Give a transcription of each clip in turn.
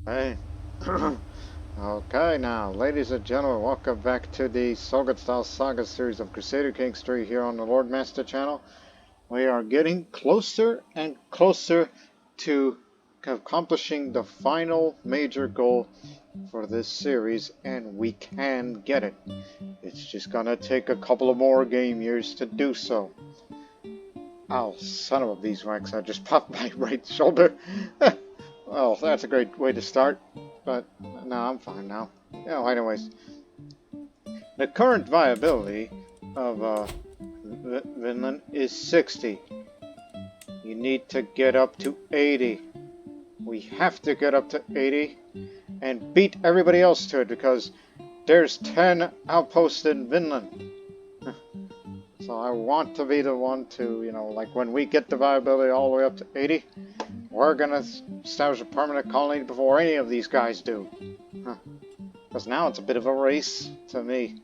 Hey. Okay, now, ladies and gentlemen, welcome back to the Sognsdal Saga series of Crusader Kings 3 here on the Lord Master channel. We are getting closer and closer to accomplishing the final major goal for this series, and we can get it. It's just gonna take a couple of more game years to do so. Oh, son of a beeswax, I just popped my right shoulder. Well, that's a great way to start, but no, I'm fine now. Anyways, the current viability of Vinland is 60. You need to get up to 80. We have to get up to 80 and beat everybody else to it, because there's 10 outposts in Vinland. So I want to be the one to, like when we get the viability all the way up to 80, we're gonna establish a permanent colony before any of these guys do. Because now it's a bit of a race to me.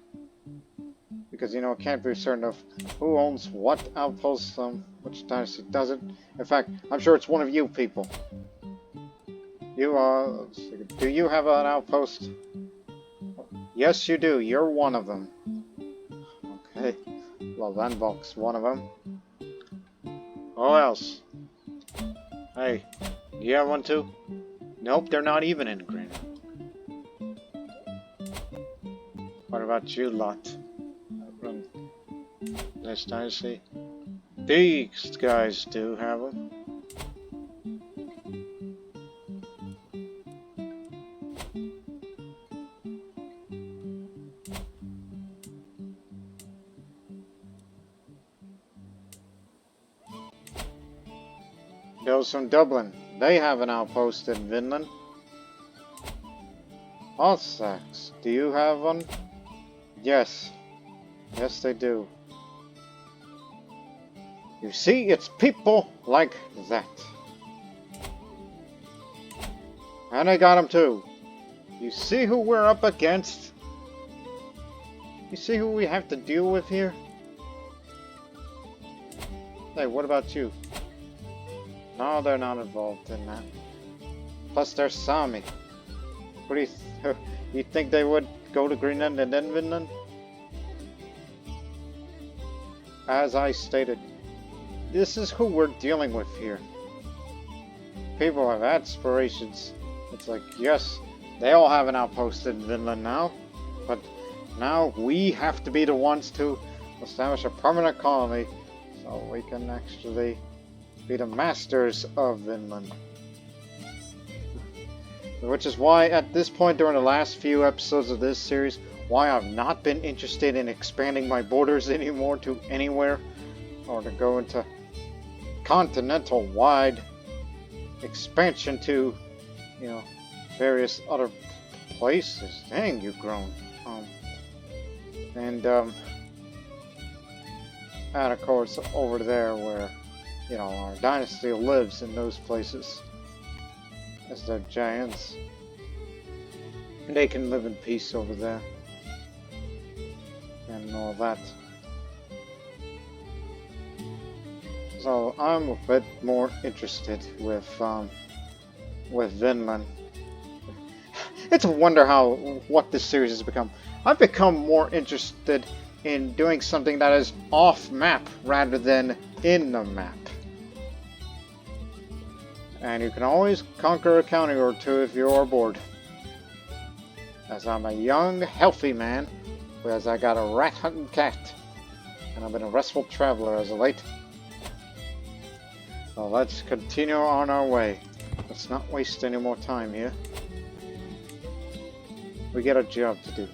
Because, I can't be certain of who owns what outpost, which dynasty does it. In fact, I'm sure it's one of you people. Do you have an outpost? Yes, you do. You're one of them. Okay. Well, Vinlandic's one of them. Who else? Hey, you have one too? Nope, they're not even in green. What about you lot? From this dynasty? These guys do have them. Those from Dublin, they have an outpost in Vinland. Alsax, do you have one? Yes. Yes, they do. You see, it's people like that. And I got them too. You see who we're up against? You see who we have to deal with here? Hey, what about you? No, they're not involved in that. Plus, they're Sami. What do you think they would go to Greenland and then Vinland? As I stated, this is who we're dealing with here. People have aspirations. It's like, yes, they all have an outpost in Vinland now, but now we have to be the ones to establish a permanent colony so we can actually be the masters of Vinland. Which is why at this point during the last few episodes of this series, why I've not been interested in expanding my borders anymore to anywhere, or to go into continental wide expansion to, various other places. Dang, you've grown. And of course over there where our dynasty lives, in those places, as they're giants, and they can live in peace over there and all that. So I'm a bit more interested with Vinland. It's a wonder what this series has become. I've become more interested in doing something that is off map rather than in the map. And you can always conquer a county or two if you're bored. As I'm a young, healthy man, whereas I got a rat-hunting cat, and I've been a restful traveler as of late. Well, let's continue on our way. Let's not waste any more time here. We got a job to do.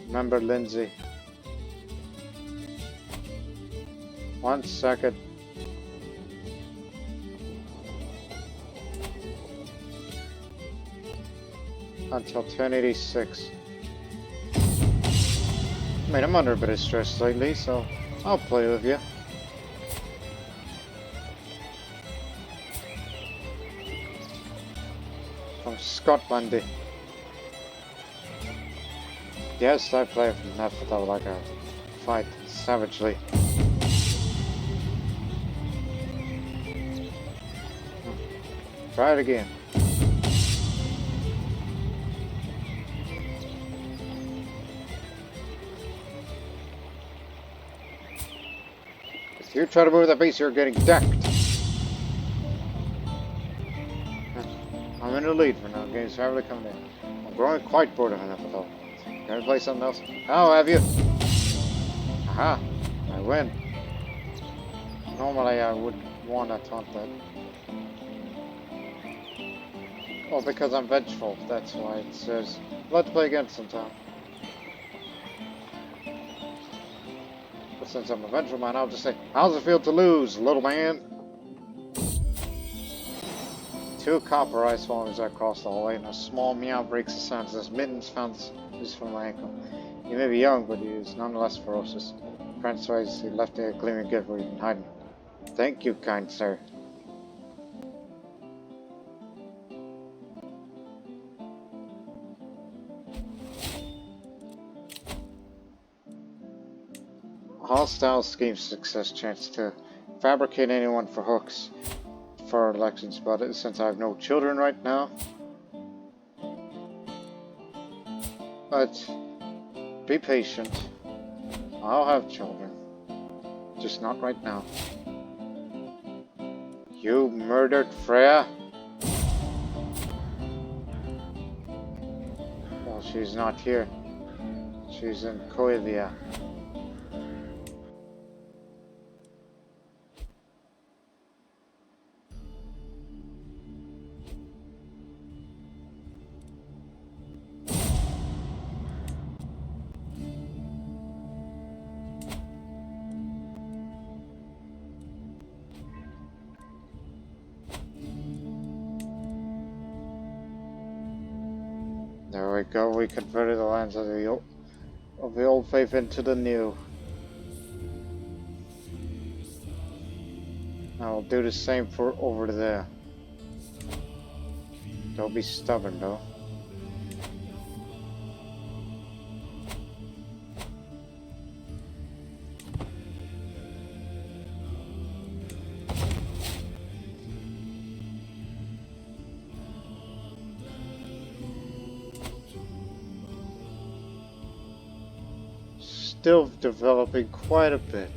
Remember Lindsay. 1 second. Until 1086. I mean, I'm under a bit of stress lately, so I'll play with you. From Scotland. Yes, I play from that, but I would like to fight savagely. Try it again. If you try to move the base, you're getting decked. I'm in the lead for now. Game's rapidly coming in. I'm growing quite bored of enough though. Can I play something else? Oh, have you? Aha! I win. Normally I would want to taunt that. Well, because I'm vengeful, that's why it says, let's play again sometime. But since I'm a vengeful man, I'll just say, how's it feel to lose, little man? 2 copper ice walls across the hallway, and a small meow breaks the sound as his mittens found this from my ankle. He may be young, but he is nonetheless ferocious. Francois, he left a gleaming gift where he'd been hiding. Thank you, kind sir. Hostile scheme success chance to fabricate anyone for hooks for elections, but since I have no children right now, but be patient. I'll have children, just not right now. You murdered Freya? Well, she's not here. She's in Koivia. There we go, we converted the lands of the old faith into the new. I will do the same for over there. Don't be stubborn though. Still developing quite a bit.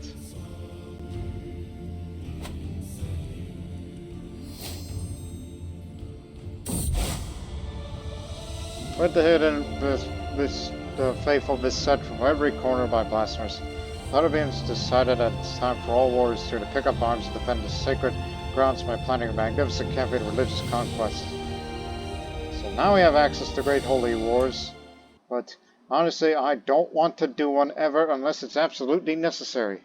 Went ahead and the faithful beset from every corner by blasphemers. Lutterbeams decided that it's time for all warriors to pick up arms and defend the sacred grounds by planning a magnificent campaign of religious conquest. So now we have access to great holy wars, but honestly, I don't want to do one ever unless it's absolutely necessary.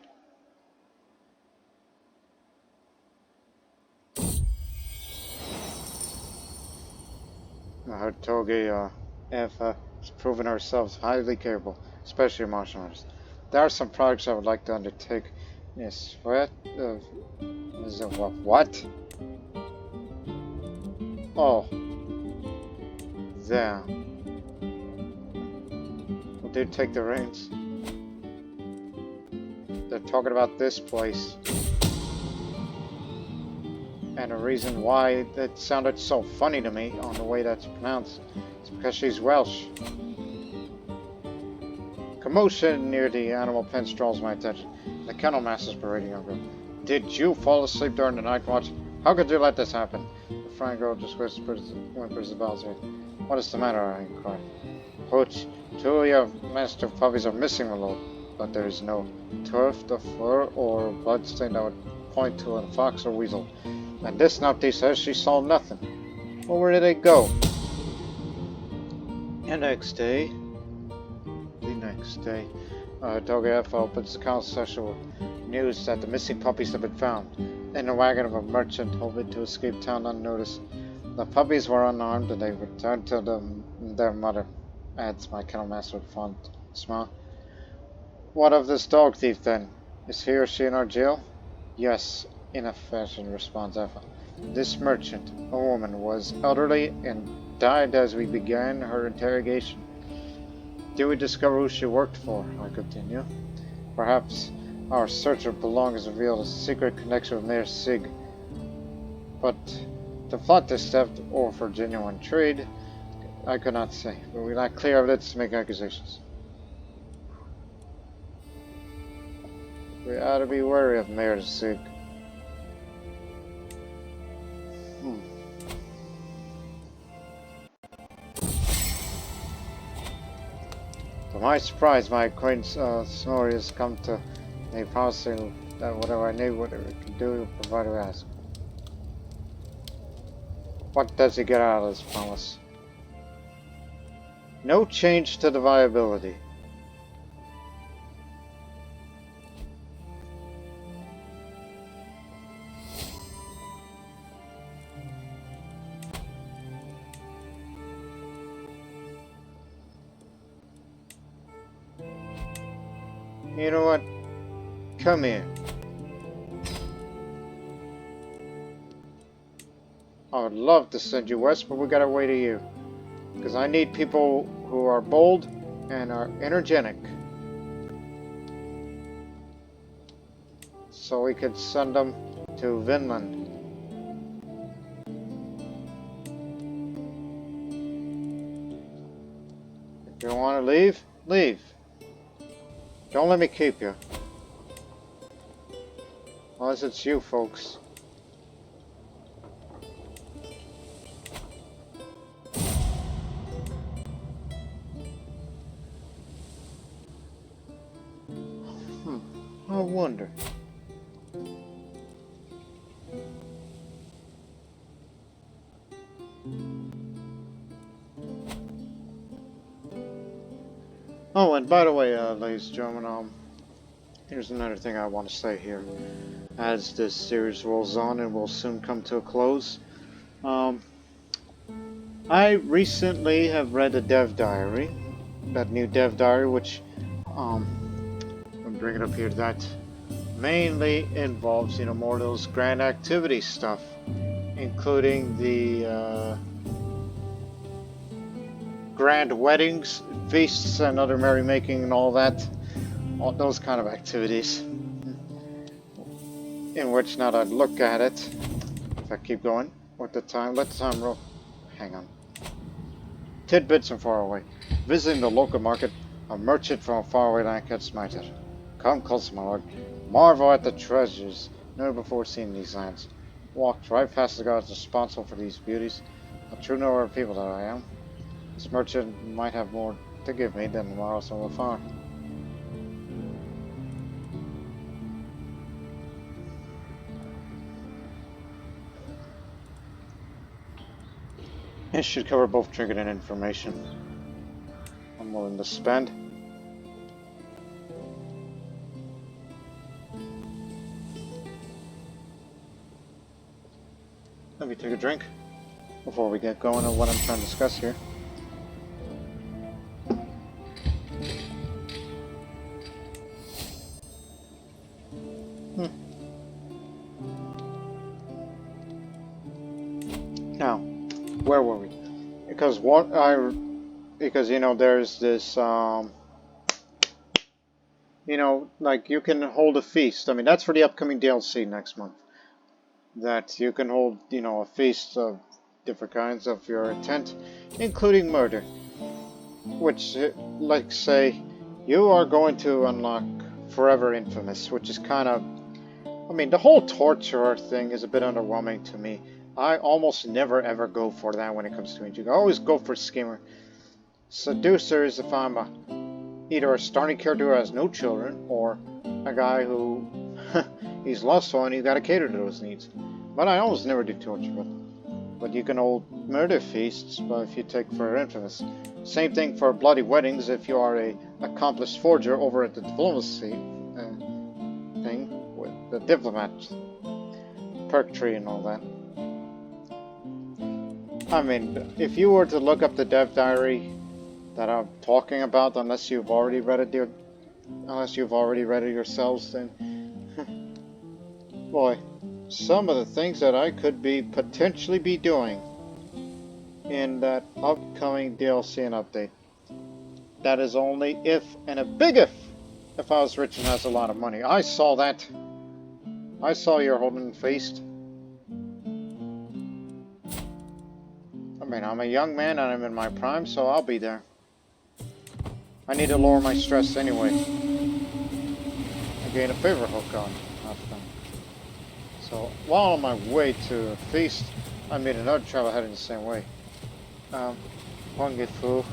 Hertogi Eva has proven ourselves highly capable, especially in martial arts. There are some projects I would like to undertake. Yes, what? What? Oh. There. Well, dude, take the reins. They're talking about this place. And the reason why it sounded so funny to me on the way that's pronounced is because she's Welsh. Commotion near the animal pens draws my attention. The kennel master's berating young girl. Did you fall asleep during the night watch? How could you let this happen? The frying girl just whimpers the bell's head. What is the matter? I inquired. Hooch, 2 of your mastiff puppies are missing, my lord, but there is no tuft of fur or bloodstain that would point to a fox or weasel. And this Naughty says she saw nothing. Well, where did they go? The next day, Dogaf opens the council session with news that the missing puppies have been found in the wagon of a merchant hoping to escape town unnoticed. The puppies were unarmed and they returned to their mother, adds my kennel master with a fond smile. What of this dog thief then? Is he or she in our jail? Yes, in a fashion, responds Eva. This merchant, a woman, was elderly and died as we began her interrogation. Did we discover who she worked for? I continue. Perhaps our search of belongings revealed a secret connection with Mayor Sig. But To plot this theft or for genuine trade, I could not say, but we lack clear evidence to make accusations. We ought to be wary of Mayor Zig. To my surprise, my acquaintance Snorri has come to me promising that whatever I need, whatever he can do, provided we ask. What does he get out of this promise? No change to the viability. You know what? Come here. I would love to send you west, but we gotta wait a year. Because I need people who are bold and are energetic. So we could send them to Vinland. If you want to leave, leave. Don't let me keep you. Unless it's you folks. I wonder. Oh, and by the way, ladies and gentlemen, here's another thing I want to say here. As this series rolls on and will soon come to a close, I recently have read a dev diary, that new dev diary, which, I'm bringing it up here, that mainly involves, more of those grand activity stuff, including the, grand weddings, feasts, and other merrymaking and all that, all those kind of activities. In which, now that I look at it, if I keep going with the time, let the time roll. Hang on. Tidbits from far away. Visiting the local market, a merchant from a faraway land gets smited. Come close, my lord. Marvel at the treasures never before seen in these lands. Walked right past the gods responsible for these beauties. A true knower of people that I am. This merchant might have more to give me than tomorrow so far. It should cover both trinket and information. I'm willing to spend. Let me take a drink before we get going on what I'm trying to discuss here. Now, where were we? Because there's this, like you can hold a feast. I mean, that's for the upcoming DLC next month. That you can hold, a feast of different kinds of your intent, including murder. Which, like say, you are going to unlock Forever Infamous, which is kind of, the whole torture thing is a bit underwhelming to me. I almost never ever go for that when it comes to Intrigue. I always go for Schemer. Seducer is if I'm either a starting character who has no children, or a guy who he's lustful and you gotta cater to those needs. But I almost never do torture. But you can hold murder feasts, but if you take for Infamous. Same thing for bloody weddings if you are a accomplished forger over at the diplomacy thing with the diplomat perk tree and all that. If you were to look up the dev diary that I'm talking about, unless you've already read it yourselves, then boy, some of the things that I could potentially be doing in that upcoming DLC and update. That is only if, and a big if I was rich and has a lot of money. I saw that. I saw your holding feast. mean, I'm a young man and I'm in my prime, so I'll be there. I need to lower my stress anyway. I gain a favor hook on after. So while on my way to a feast, I made another travel heading the same way. One get full,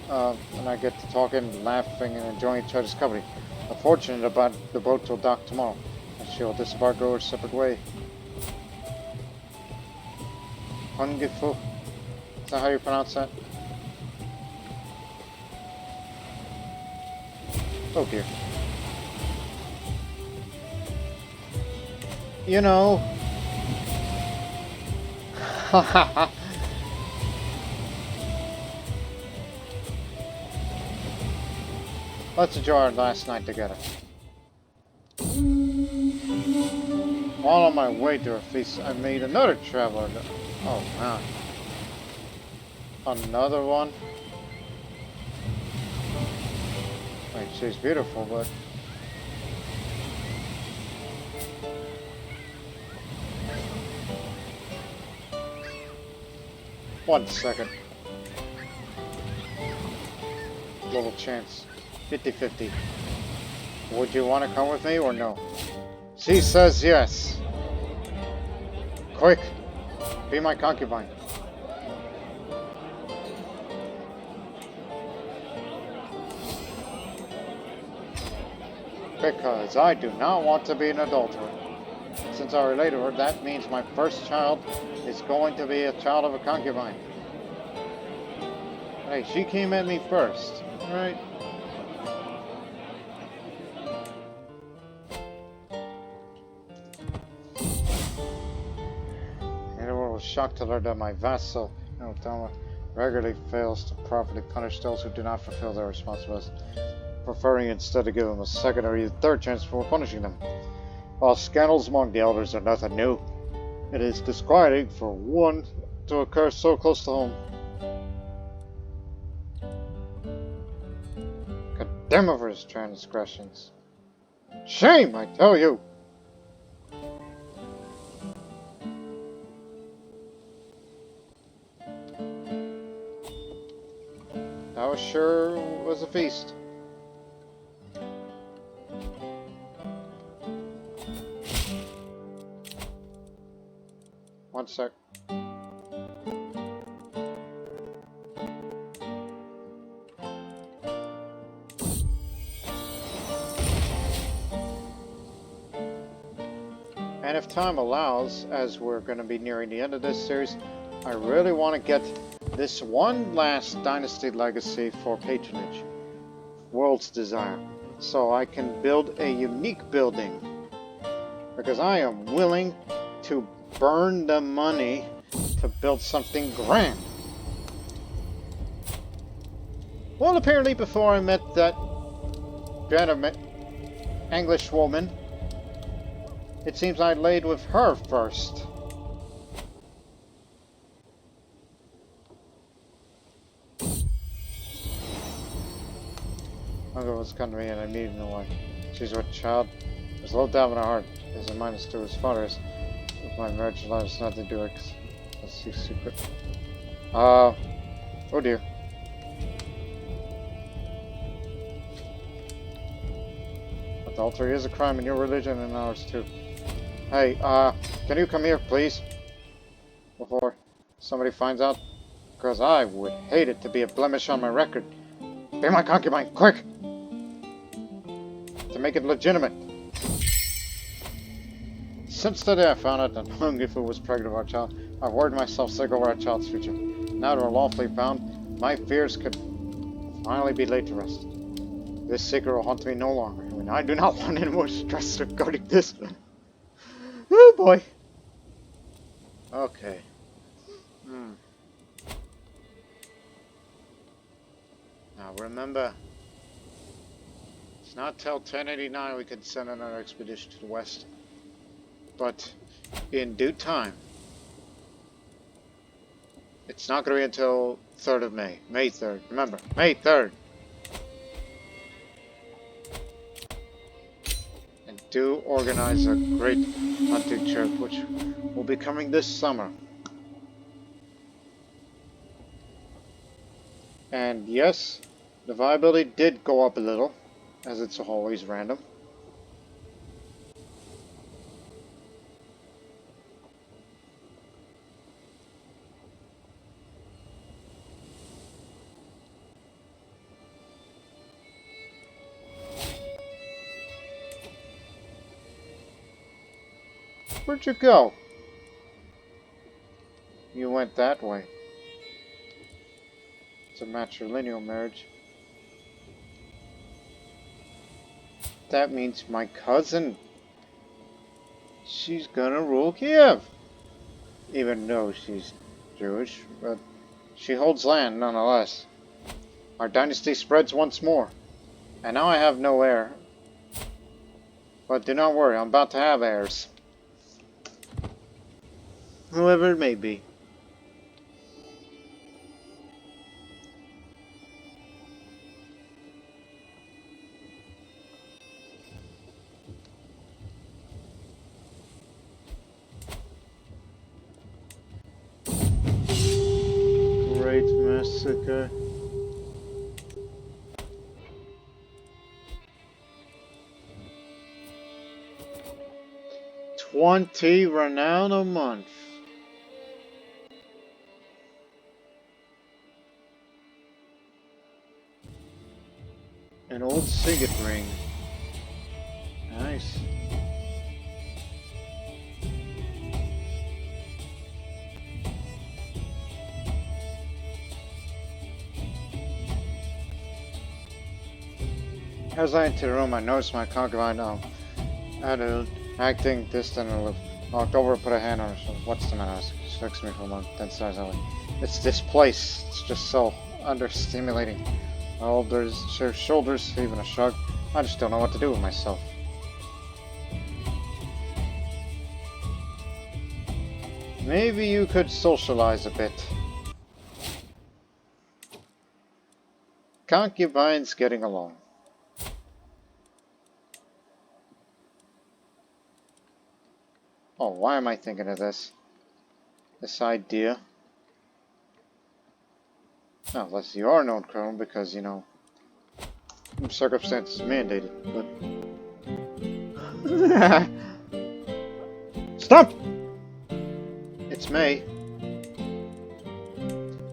and I get to talking, laughing, and enjoying each other's company. I'm fortunate about the boat will dock tomorrow, and she'll disembark go her separate way. One get full. Is that how you pronounce that? Oh dear. You know. Let's enjoy our last night together. While on my way to a feast, I made another traveler. Oh man. Another one? Wait, she's beautiful, but... One second. Little chance. 50-50. Would you want to come with me or no? She says yes. Quick, be my concubine. Because I do not want to be an adulterer. Since I relate to her, that means my first child is going to be a child of a concubine. Hey, she came at me first, right? Shocked to learn that my vassal, regularly fails to properly punish those who do not fulfill their responsibilities, preferring instead to give them a second or even third chance for punishing them. While scandals among the elders are nothing new, it is disquieting for one to occur so close to home. Condemn him for his transgressions. Shame, I tell you! That sure was a feast. One sec. And if time allows, as we're going to be nearing the end of this series, I really want to get this one last Dynasty legacy for patronage, World's Desire, so I can build a unique building, because I am willing to burn the money to build something grand. Well, apparently before I met that English woman, it seems I laid with her first. Uncle was kind to me and I needed no wife. She's what child? There's a little doubt in her heart. There's a minus to his father is. With my marriage life, it's nothing to do with it. Let's see secret. Oh dear. Adultery is a crime in your religion and ours too. Hey, can you come here, please? Before somebody finds out? Because I would hate it to be a blemish on my record. Be my concubine, quick! To make it legitimate. Since the day I found out that Hungifu was pregnant of our child, I worried myself sick over our child's future. Now that we're lawfully bound, my fears could finally be laid to rest. This secret will haunt me no longer. I mean, I do not want any more stress regarding this. Oh boy. Okay. Now remember, it's not till 1089 we can send another expedition to the west. But in due time, it's not going to be until 3rd of May. May 3rd. Remember, May 3rd. And do organize a great hunting trip, which will be coming this summer. And yes, the viability did go up a little, as it's always random. Where'd you go? You went that way. It's a matrilineal marriage. That means my cousin, she's gonna rule Kiev. Even though she's Jewish, but she holds land nonetheless. Our dynasty spreads once more. And now I have no heir. But do not worry, I'm about to have heirs. Whoever it may be. Great massacre. $20 renown a month. An old signet ring. Nice. As I entered the room, I noticed my concubine, attitude, acting distant and aloof. Walked over and put a hand on her shoulder. What's the matter? She looks at me for a moment, then sighs out. It's this place. It's just so understimulating. Her shoulders, even a shrug. I just don't know what to do with myself. Maybe you could socialize a bit. Concubines getting along. Oh, why am I thinking of this? This idea. Now, unless you are known criminal because, you know, circumstances mandated, but... Stop! It's May.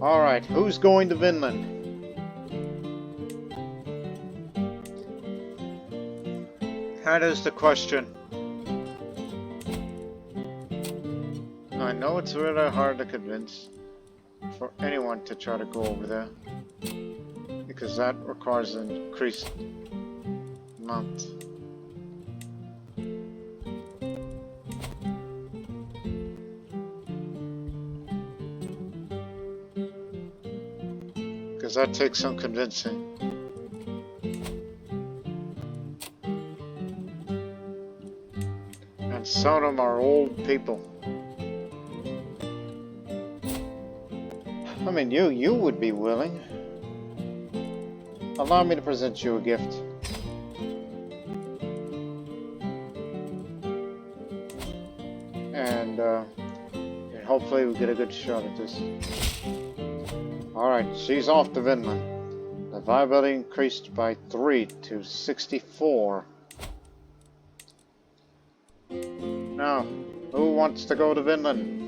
Alright, who's going to Vinland? That is the question. I know it's really hard to convince for anyone to try to go over there, because that requires an increased amount. Because that takes some convincing. And some of them are old people. I mean, you would be willing. Allow me to present you a gift. And hopefully we'll get a good shot at this. Alright, she's off to Vinland. The viability increased by 3 to 64. Now, who wants to go to Vinland?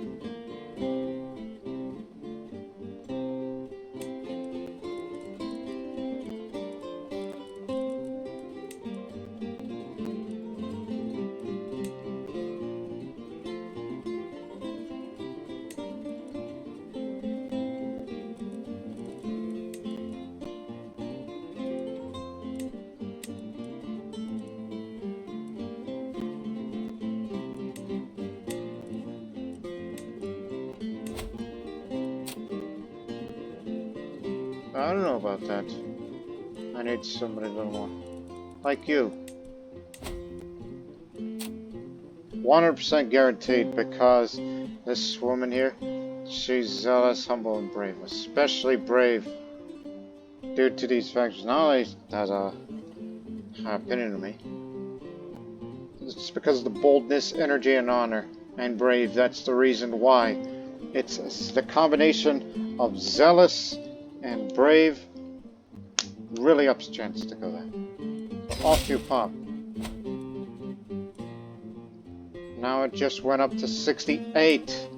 I don't know about that. I need somebody a little more like you. 100% guaranteed, because this woman here, she's zealous, humble, and brave. Especially brave due to these factors. Not only has a high opinion of me, it's because of the boldness, energy, and honor, and brave. That's the reason why. It's the combination of zealous and brave really ups the chance to go there. So off you pop. Now it just went up to 68.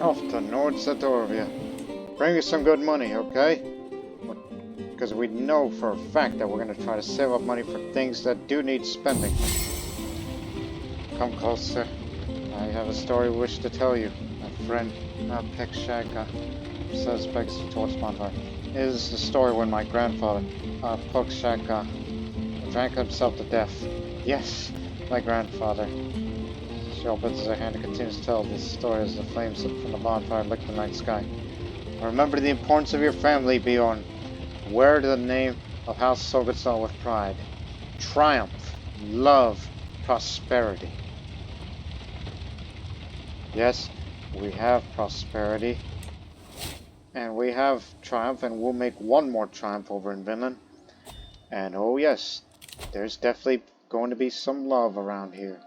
Off to Nordsatorvia. Bring us some good money, okay? Because we know for a fact that we're going to try to save up money for things that do need spending. Come closer. I have a story I wish to tell you. My friend, Pekshaka, suspects towards bonfire. It is the story when my grandfather, Pekshaka, drank himself to death. Yes, my grandfather. She opens her hand and continues to tell this story as the flames from the bonfire lick the night sky. Remember the importance of your family, Björn. Wear the name of House Sognsdal with pride. Triumph, love, prosperity. Yes, we have prosperity. And we have triumph, and we'll make one more triumph over in Vinland. And oh yes, there's definitely going to be some love around here.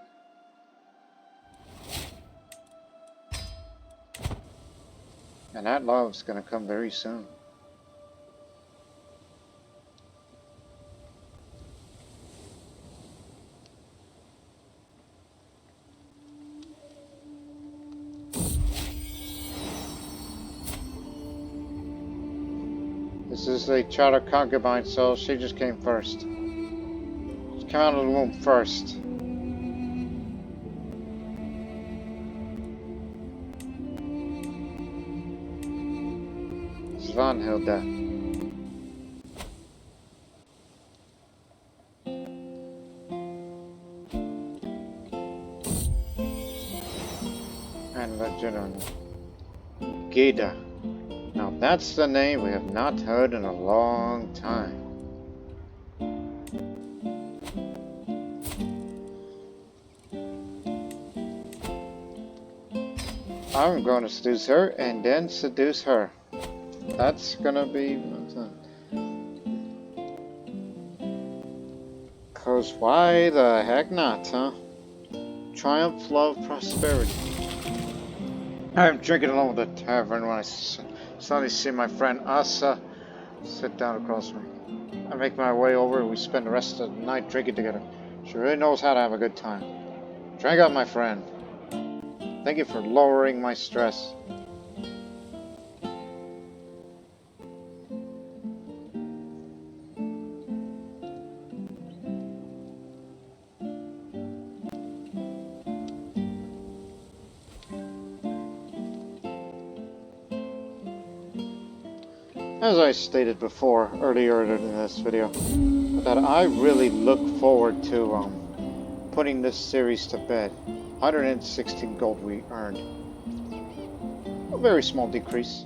And that love's going to come very soon. This is the charter concubine, so she just came first. She came out of the womb first. Svanhilda. And the general Geda. Now that's the name we have not heard in a long time. I'm going to seduce her and then seduce her. That's gonna be... Cause why the heck not, huh? Triumph, love, prosperity. I'm drinking alone at the tavern when I suddenly see my friend Asa sit down across from me. I make my way over and we spend the rest of the night drinking together. She really knows how to have a good time. Drink up, my friend. Thank you for lowering my stress. As I stated before, earlier in this video, that I really look forward to putting this series to bed. 116 gold we earned. A very small decrease.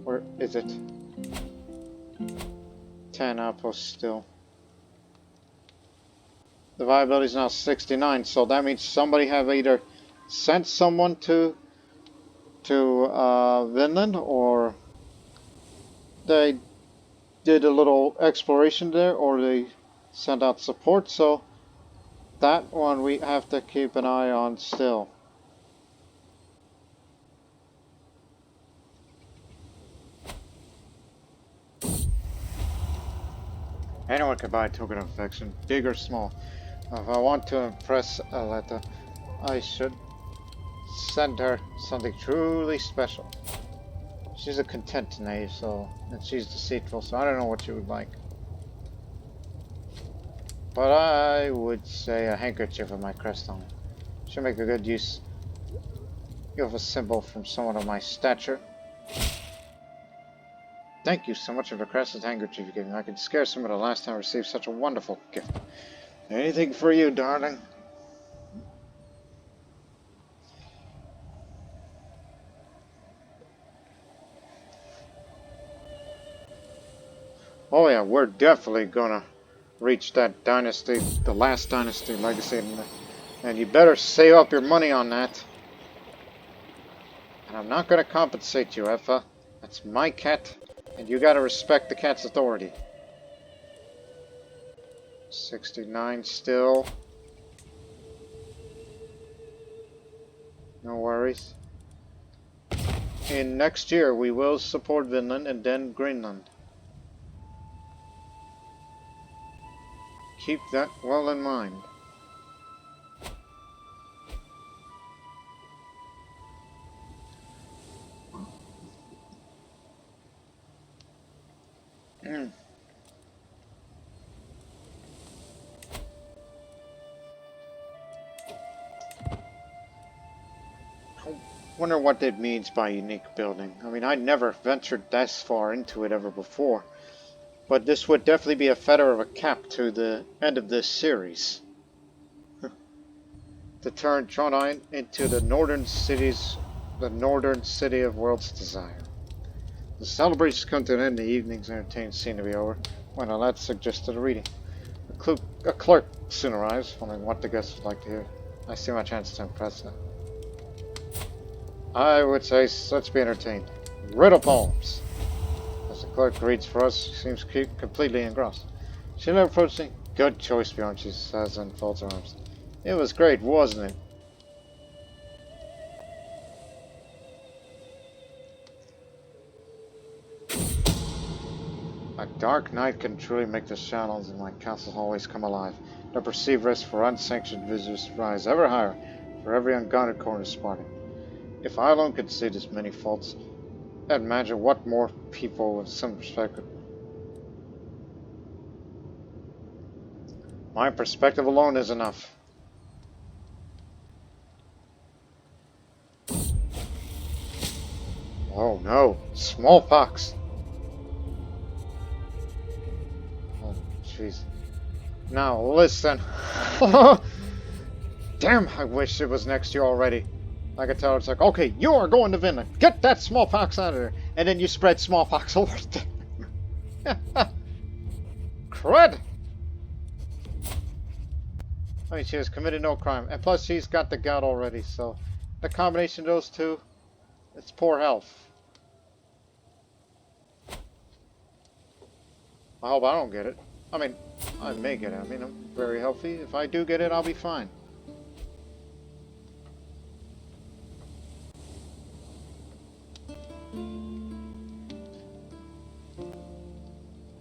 Where is it? 10 outposts still. The viability is now 69, so that means somebody have either sent someone to Vinland, or they did a little exploration there, or they sent out support. So that one we have to keep an eye on still. Anyone can buy a token of affection, big or small. If I want to impress Aletta, I should send her something truly special. She's a content knave, and she's deceitful, so I don't know what she would like. But I would say a handkerchief with my crest on it. Should make a good use of a symbol from someone of my stature. Thank you so much for the crested handkerchief you gave me. I could scarce remember the last time I received such a wonderful gift. Anything for you, darling. Oh yeah, we're definitely gonna reach that dynasty, the last dynasty legacy, And you better save up your money on that. And I'm not going to compensate you, Effa. That's my cat, and you gotta respect the cat's authority. 69 still. No worries. In next year, we will support Vinland and then Greenland. Keep that well in mind. I wonder what it means by unique building. I mean, I never ventured this far into it ever before. But this would definitely be a feather of a cap to the end of this series. To turn Trondheim into the northern city of World's Desire. The celebrations come to an end, the evening's entertainment seem to be over. When a lad suggested a reading. A clerk soon arrives, wondering what the guests would like to hear. I see my chance to impress them. I would say, let's be entertained. Riddle poems. As the clerk reads for us, she seems completely engrossed. She never approached me. Good choice, Björn, she says and folds her arms. It was great, wasn't it? A dark night can truly make the shadows in my castle hallways come alive. The perceived risk for unsanctioned visitors rise ever higher for every unguarded corner spotted. If I alone could see this many faults, I'd imagine what more people with some perspective. My perspective alone is enough. Oh no, smallpox! Oh, jeez. Now listen. Damn, I wish it was next year already. I could tell it's like, okay, you are going to Vinland. Get that smallpox out of there. And then you spread smallpox over there. Crud! I mean, she has committed no crime. And plus, she's got the gout already, so the combination of those two, it's poor health. I hope I don't get it. I mean, I may get it. I mean, I'm very healthy. If I do get it, I'll be fine.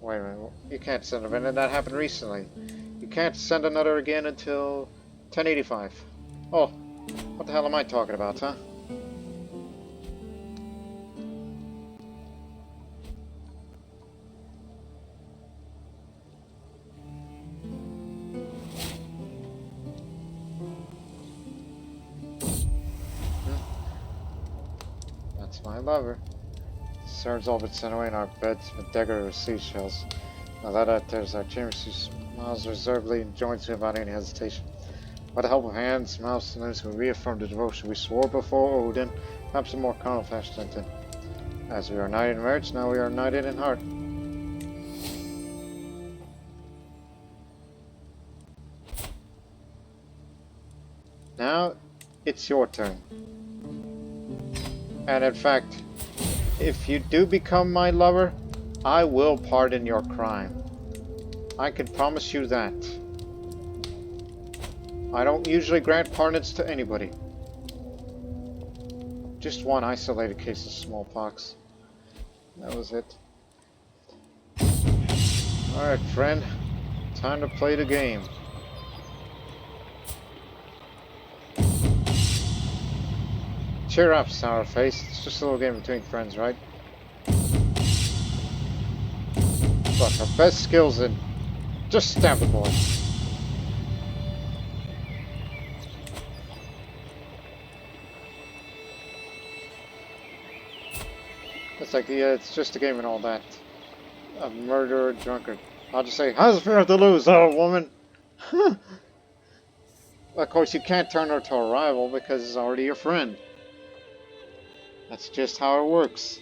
Wait a minute. You can't send a Vinland. That happened recently. You can't send another again until 1085. Oh, what the hell am I talking about, huh? That's my lover. Serves all but sent away in our beds with decorative seashells. Now that there's our chamber, she smiles reservedly and joins me without any hesitation. By the help of hands, mouths, and lips, we reaffirm the devotion we swore before Odin, perhaps in more carnal fashion than as we are united in marriage, now we are united in heart. Now, it's your turn. And in fact, if you do become my lover, I will pardon your crime. I can promise you that. I don't usually grant pardons to anybody. Just one isolated case of smallpox. That was it. Alright, friend. Time to play the game. Cheer up, sour face. It's just a little game between friends, right? Look, our best skills in just stab the boy. It's like, yeah, it's just a game and all that. A murderer, drunkard. I'll just say, how's it feel to lose, old woman? Of course, you can't turn her to a rival because it's already your friend. That's just how it works.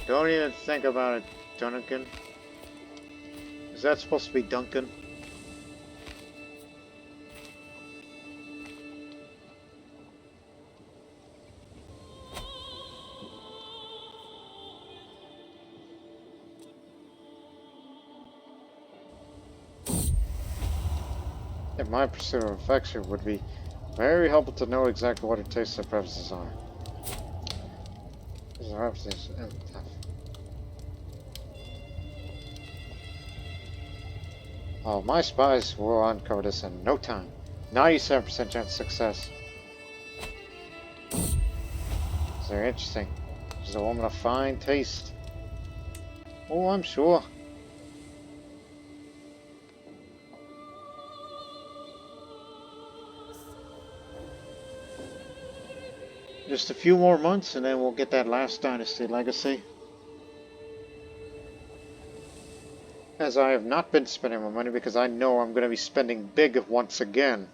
Don't even think about it, Duncan. Is that supposed to be Duncan? In my pursuit of affection would be very helpful to know exactly what her tastes and preferences are. Oh, my spies will uncover this in no time. 97% chance of success. It's very interesting. She's a woman of fine taste. Oh, I'm sure. Just a few more months and then we'll get that last dynasty legacy. As I have not been spending my money because I know I'm going to be spending big once again.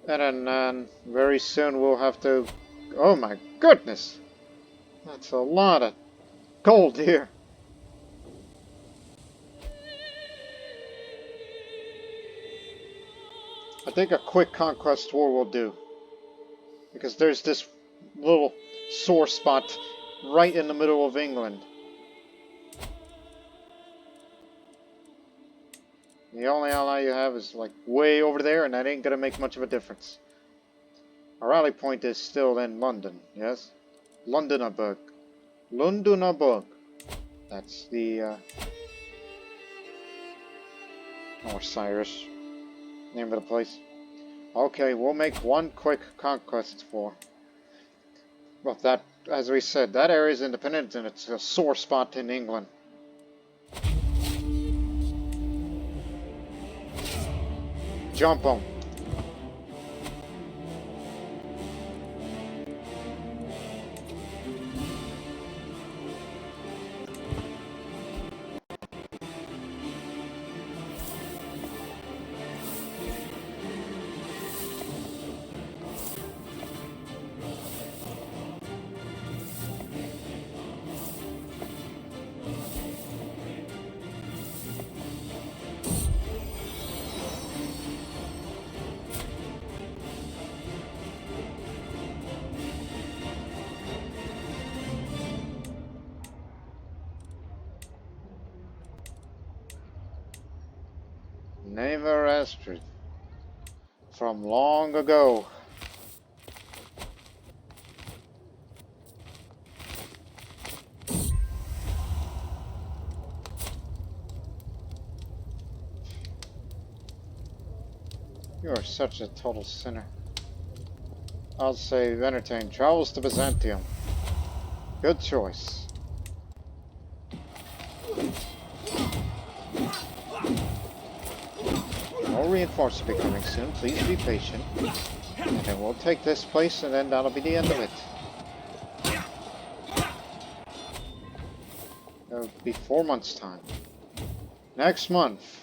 And then very soon we'll have to... Oh my goodness! That's a lot of gold here. I think a quick conquest tour will do. Because there's this little sore spot right in the middle of England. The only ally you have is like way over there, and that ain't gonna make much of a difference. Our rally point is still in London, yes? Lundenburg. Lundenburg. That's the North Irish name of the place. Okay, we'll make one quick conquest for. Well, that, as we said, that area is independent and it's a sore spot in England. Jump on. Never Astrid. From long ago. You are such a total sinner. I'll say entertain. Travels to Byzantium. Good choice. More reinforcements will be coming soon. Please be patient. And then we'll take this place and then that'll be the end of it. It'll be 4 months' time. Next month.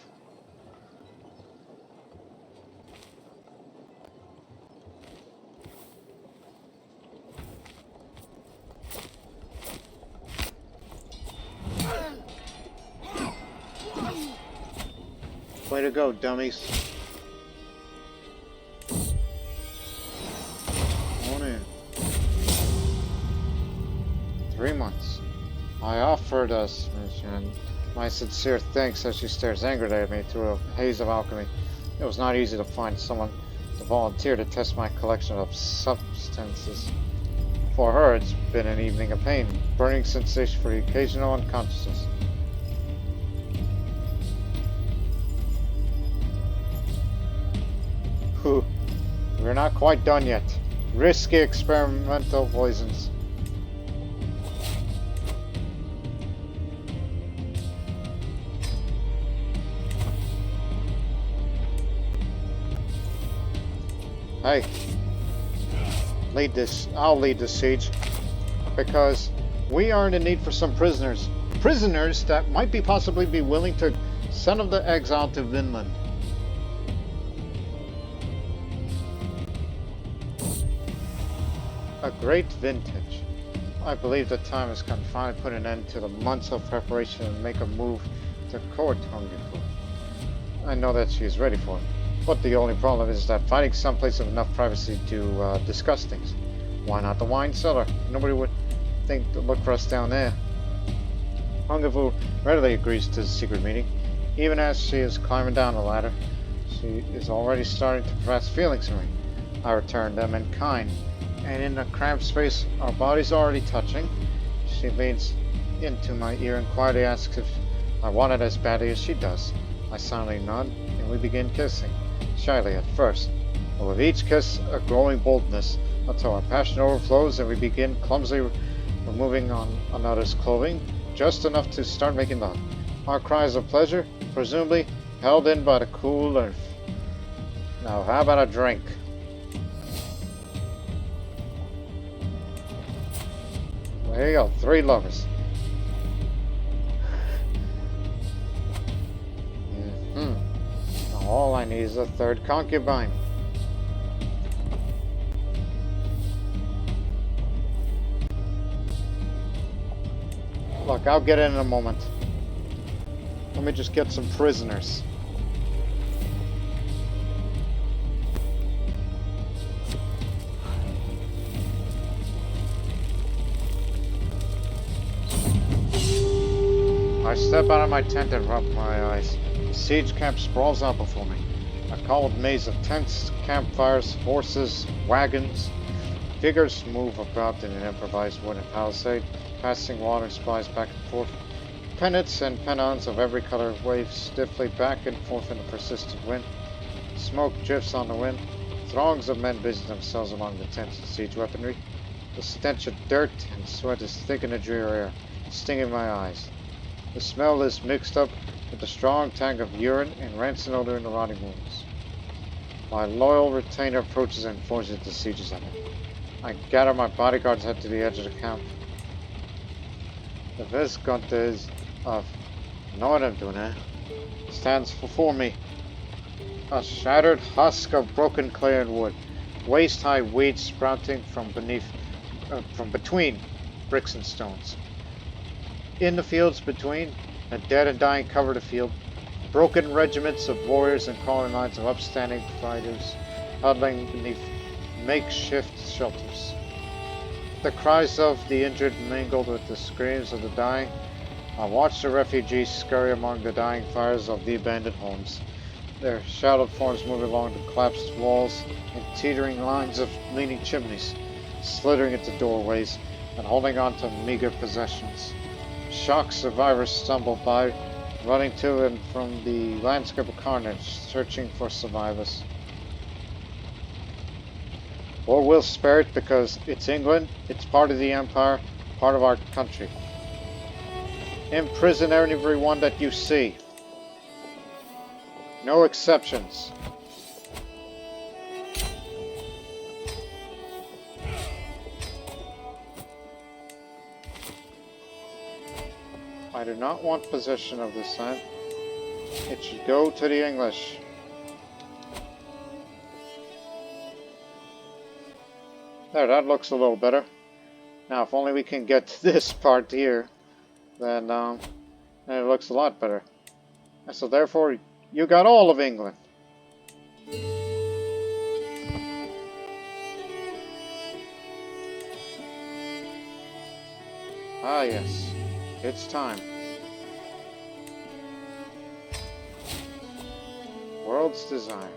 Way to go, dummies. On in. 3 months. I offered us, and my sincere thanks as she stares angrily at me through a haze of alchemy. It was not easy to find someone to volunteer to test my collection of substances. For her, it's been an evening of pain, burning sensation for the occasional unconsciousness. We're not quite done yet. Risky experimental poisons. Hey, lead this. I'll lead this siege because we are in the need for some prisoners. Prisoners that might be possibly be willing to send them to exile to Vinland. A great vintage. I believe the time has come to finally put an end to the months of preparation and make a move to court Hungerful. I know that she is ready for it, but the only problem is that finding someplace of enough privacy to discuss things. Why not the wine cellar? Nobody would think to look for us down there. Hungerful readily agrees to the secret meeting. Even as she is climbing down the ladder, she is already starting to profess feelings for me. I return them in kind, and in a cramped space, our bodies already touching. She leans into my ear and quietly asks if I want it as badly as she does. I silently nod, and we begin kissing, shyly at first, but with each kiss a growing boldness, until our passion overflows and we begin clumsily removing on another's clothing, just enough to start making love. Our cries of pleasure, presumably held in by the cool earth. Now, how about a drink? There you go, 3 lovers. Now all I need is a 3rd concubine. Look, I'll get in a moment. Let me just get some prisoners. I step out of my tent and rub my eyes. The siege camp sprawls out before me. A cold maze of tents, campfires, horses, wagons. Figures move about in an improvised wooden palisade, passing water supplies back and forth. Pennants and pennons of every color wave stiffly back and forth in a persistent wind. Smoke drifts on the wind. Throngs of men busy themselves among the tents and siege weaponry. The stench of dirt and sweat is thick in the drear air, stinging my eyes. The smell is mixed up with the strong tang of urine and rancid odor in the rotting wounds. My loyal retainer approaches and forces the sieges on it. I gather my bodyguards head to the edge of the camp. The Viscontes of Northern stands before me. A shattered husk of broken clay and wood, waist-high weeds sprouting from between bricks and stones. In the fields between, the dead and dying cover the field. Broken regiments of warriors and crawling lines of upstanding fighters huddling beneath makeshift shelters. The cries of the injured mingled with the screams of the dying. I watched the refugees scurry among the dying fires of the abandoned homes, their shadowed forms moving along the collapsed walls in teetering lines of leaning chimneys, slithering into doorways and holding on to meager possessions. Shocked survivors stumbled by, running to and from the landscape of carnage, searching for survivors. Or we'll spare it because it's England, it's part of the Empire, part of our country. Imprison everyone that you see. No exceptions. I do not want possession of this land. It should go to the English. There, that looks a little better. Now, if only we can get to this part here, then it looks a lot better. And so therefore, you got all of England. Ah, yes. It's time. World's Desire.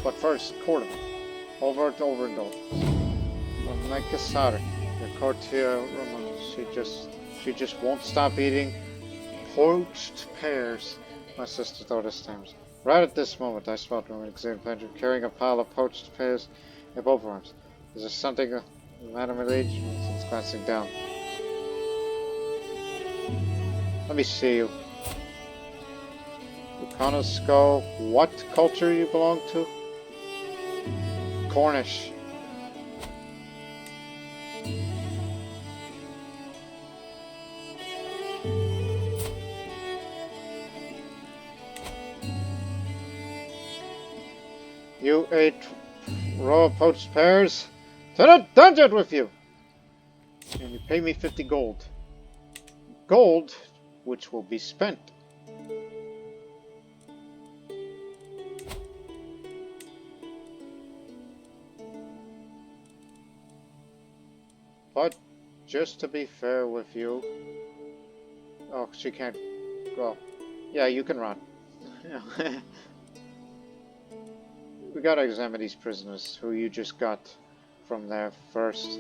But first, court of overindulgence. Like Crusader, the courtier woman, she just won't stop eating poached pears. My sister thought this times. Right at this moment, I spot her in the bedroom carrying a pile of poached pears in both arms. Is there something the matter, my liege? Since glancing down. Let me see you. Buchanan skull. What culture you belong to? Cornish. You ate Raw poached pears. To the dungeon with you! And you pay me 50 gold. Gold, which will be spent. But, just to be fair with you... Oh, she can't go. Yeah, you can run. We gotta examine these prisoners who you just got from there first.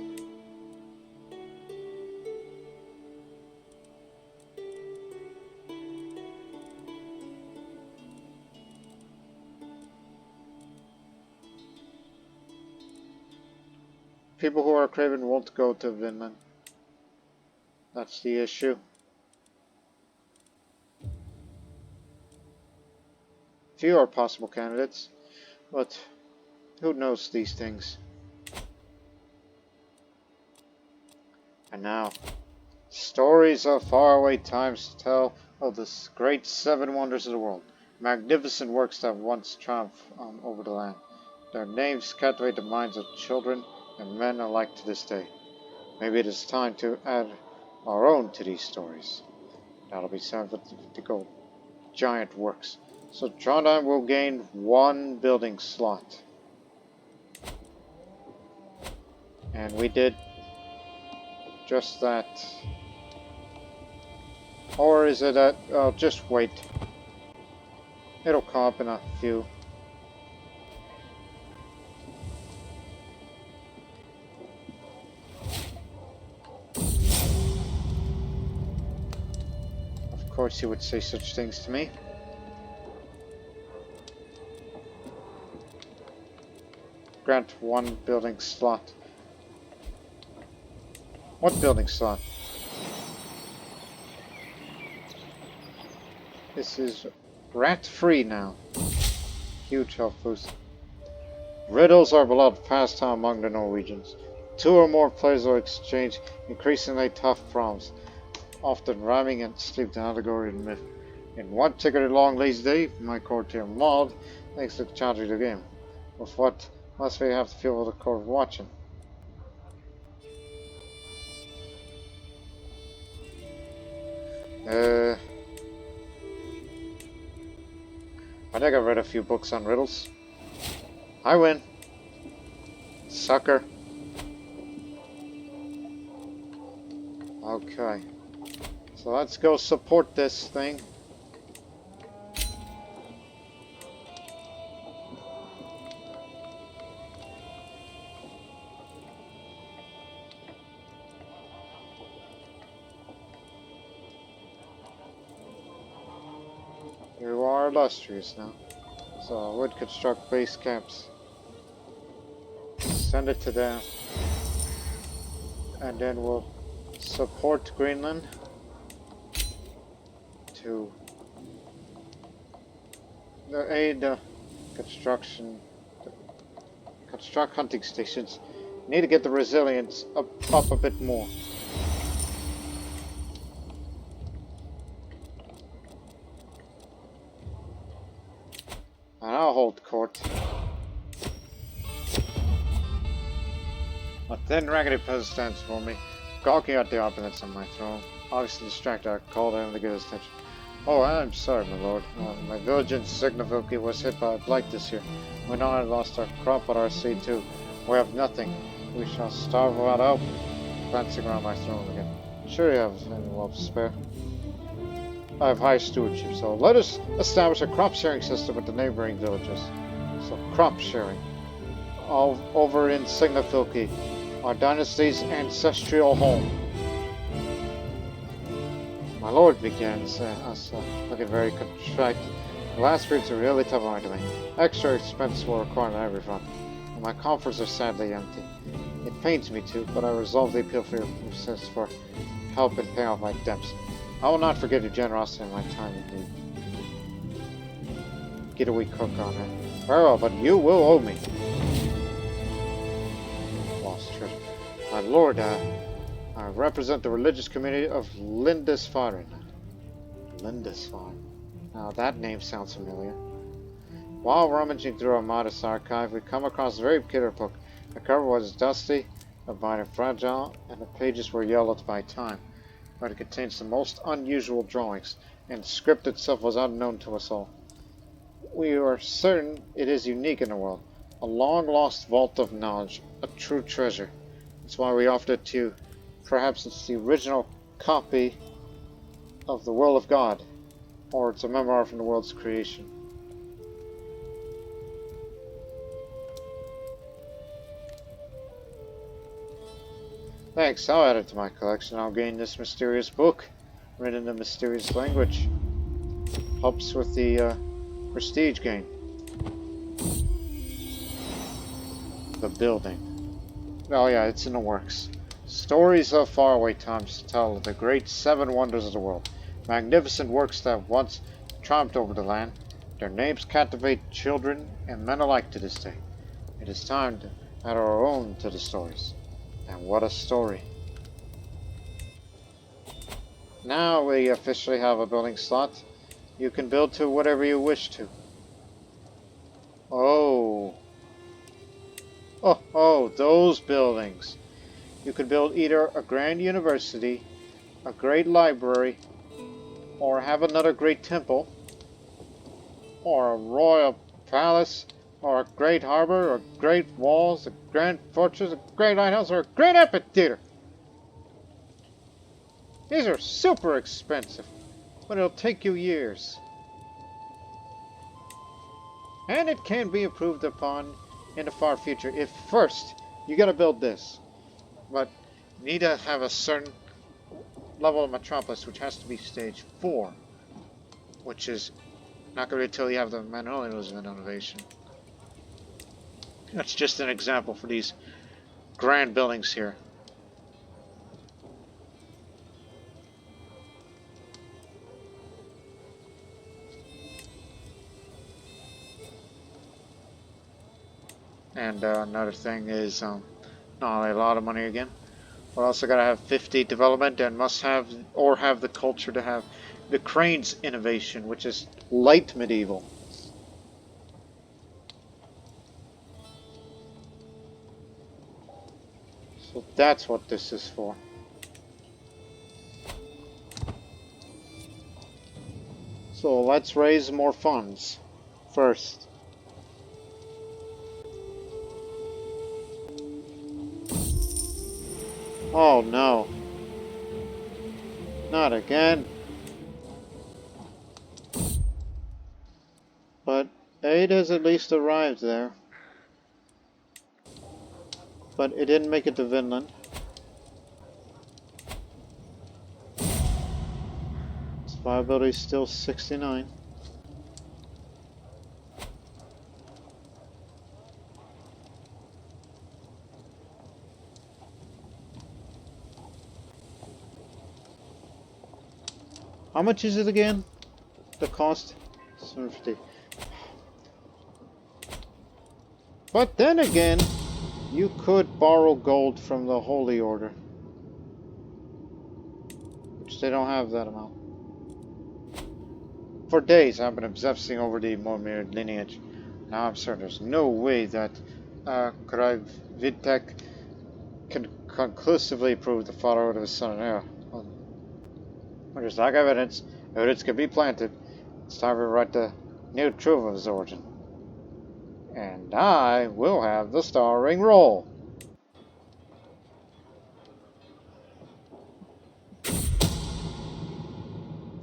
People who are craven won't go to Vinland. That's the issue. Few are possible candidates, but who knows these things? And now, stories of faraway times to tell of the great seven wonders of the world. Magnificent works that once triumphed over the land. Their names captivate the minds of children and men alike to this day. Maybe it is time to add our own to these stories. That'll be 750 gold. Giant works. So Trondheim will gain 1 building slot. And we did just that. Or is it at... oh, just wait. It'll come up in a few. Of course you would say such things to me. Grant 1 building slot. What building slot? This is rat-free now. Huge health boost. Riddles are beloved pastime among the Norwegians. 2 or more players will exchange increasingly tough problems, often rhyming and steeped in allegory and myth. In one particularly long lazy day, my courtier Maud makes the challenge of the game. With what must we have to feel the court watching? I think I've read a few books on riddles. I win. Sucker. Okay. So let's go support this thing. You are illustrious now. So I would construct base camps. Send it to them. And then we'll support Greenland to aid the construction. Construct hunting stations. Need to get the resilience up a bit more. And I'll hold court. A thin, raggedy peasant stands for me, gawking at the opulence on my throne. Obviously distracted, I called him to get his attention. Oh, I'm sorry, my lord. My village in Sognsdal was hit by a blight this year. We not only lost our crop, but our seed too. We have nothing. We shall starve without help. Glancing around my throne again. Sure you have any wealth to spare. I have high stewardship, so let us establish a crop sharing system with the neighboring villages. So, crop sharing. All over in Sognsdal, our dynasty's ancestral home. My lord begins, us looking very contrite. The last weeks are really tough on me. Extra expenses will require on every front, and my coffers are sadly empty. It pains me too, but I resolve the appeal for your persistence for help in paying off my debts. I will not forget your generosity in my time of need. Get a wee cook on it. Very well, but you will owe me. Lost treasure. My lord, I represent the religious community of Lindisfarne. Lindisfarne. Now that name sounds familiar. While rummaging through our modest archive, we come across a very peculiar book. The cover was dusty, the binder fragile, and the pages were yellowed by time, but it contains the most unusual drawings, and the script itself was unknown to us all. We are certain it is unique in the world, a long-lost vault of knowledge, a true treasure. That's why we offered it to you. Perhaps it's the original copy of the Will of God, or it's a memoir from the world's creation. Thanks, I'll add it to my collection. I'll gain this mysterious book, written in a mysterious language. Helps with the prestige gain. The building. Oh yeah, it's in the works. Stories of faraway times tell of the great 7 wonders of the world. Magnificent works that once triumphed over the land. Their names captivate children and men alike to this day. It is time to add our own to the stories. And what a story. Now we officially have a building slot. You can build to whatever you wish to. Oh, those buildings. You could build either a grand university, a great library, or have another great temple, or a royal palace, or a great harbor, or great walls, a grand fortress, a great lighthouse, or a great amphitheater. These are super expensive, but it'll take you years. And it can be improved upon in the far future if first you gotta build this. But you need to have a certain level of metropolis, which has to be stage 4, which is not going to be until you have the Manuel's innovation. That's just an example for these grand buildings here. And another thing is not only a lot of money again, we're also got to have 50 development and must have or have the culture to have the cranes innovation, which is light medieval. So that's what this is for. So let's raise more funds first. Oh no. Not again. But aid has at least arrived there. But it didn't make it to Vinland. Its viability is still 69. How much is it again? The cost? 750. But then again, you could borrow gold from the Holy Order, which they don't have that amount. For days I've been obsessing over the Mormir lineage. Now I'm certain there's no way that VIET can conclusively prove the fatherhood of his son and heir. When there's lack of evidence, evidence can be planted. It's time to write the new truth of his origin. And I will have the starring role.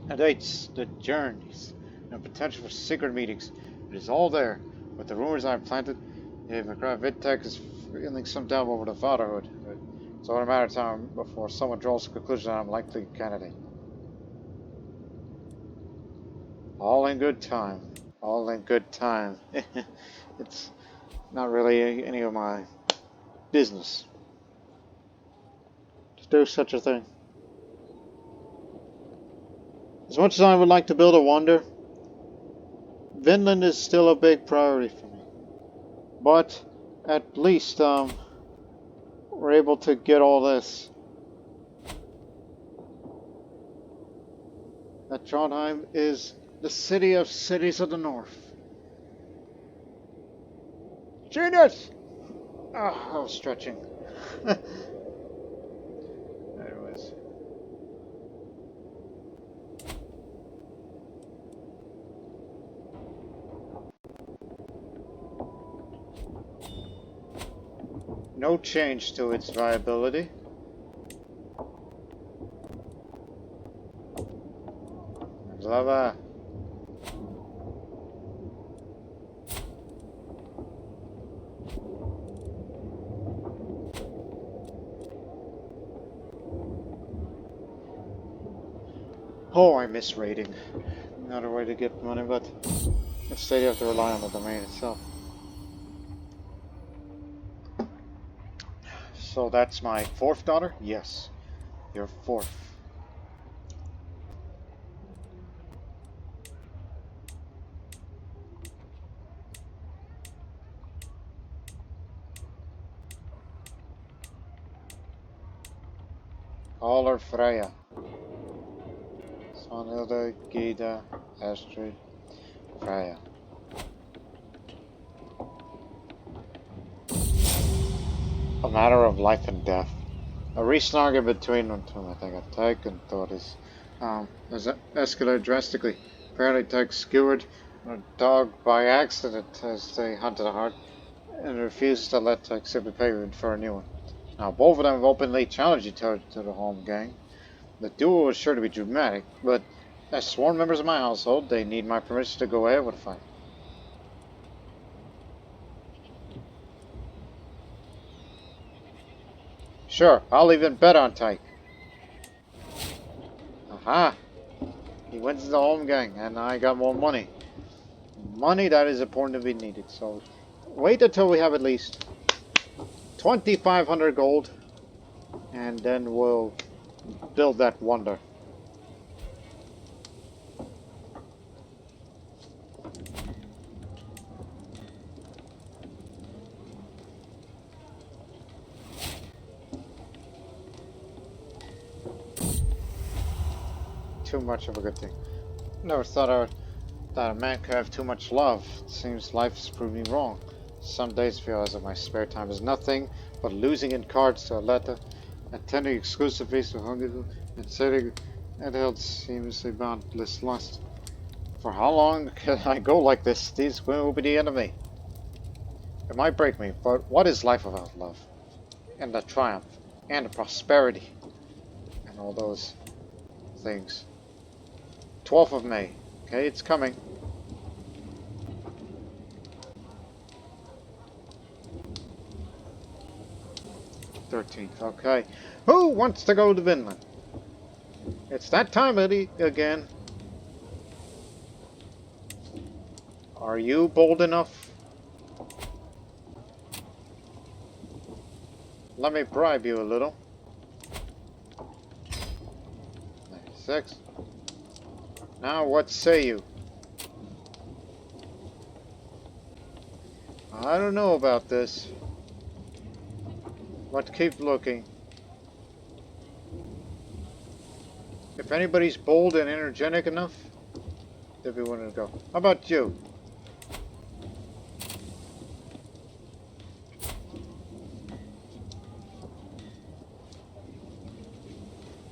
The dates, the journeys, and the potential for secret meetings. It is all there. With the rumors I've planted, if VIET is feeling some doubt over the fatherhood. It's only a matter of time before someone draws the conclusion that I'm likely a candidate. All in good time. All in good time. It's not really any of my business to do such a thing. As much as I would like to build a wonder, Vinland is still a big priority for me. But at least we're able to get all this. That Trondheim is the city of cities of the north. Genius! Ah, I was stretching. Anyways. No change to its viability. Lava. Oh, I miss raiding. Another way to get money, but instead you have to rely on the domain itself. So that's my fourth daughter? Yes, your fourth. Call her Freya. Svanhilda, Gyda, Astrid, Freya. A matter of life and death. A recent argument between them two, I think, Tyke and Tortoise, has escalated drastically. Apparently, Tyke skewered a dog by accident as they hunted a hart, and refused to let Tyke simply pay for a new one. Now, both of them have openly challenged each other to the home gang. The duel was sure to be dramatic, but as sworn members of my household, they need my permission to go ahead with the fight. Sure, I'll even bet on Tyke. Aha! He wins the home gang, and I got more money. Money that is important to be needed, so wait until we have at least 2,500 gold, and then we'll build that wonder. Too much of a good thing. Never thought that a man could have too much love. It seems life has proved me wrong. Some days feel as if my spare time is nothing but losing in cards to Aletta, attending exclusive feasts with hungry and sitting and held seamlessly boundless lust. For how long can I go like this? These women will be the end of me. It might break me, but what is life without love? And the triumph, and the prosperity, and all those things. 12th of May. Okay, it's coming. Okay. Who wants to go to Vinland? It's that time again. Are you bold enough? Let me bribe you a little. 96. Now what say you? I don't know about this. But keep looking. If anybody's bold and energetic enough, they'll be willing to go. How about you?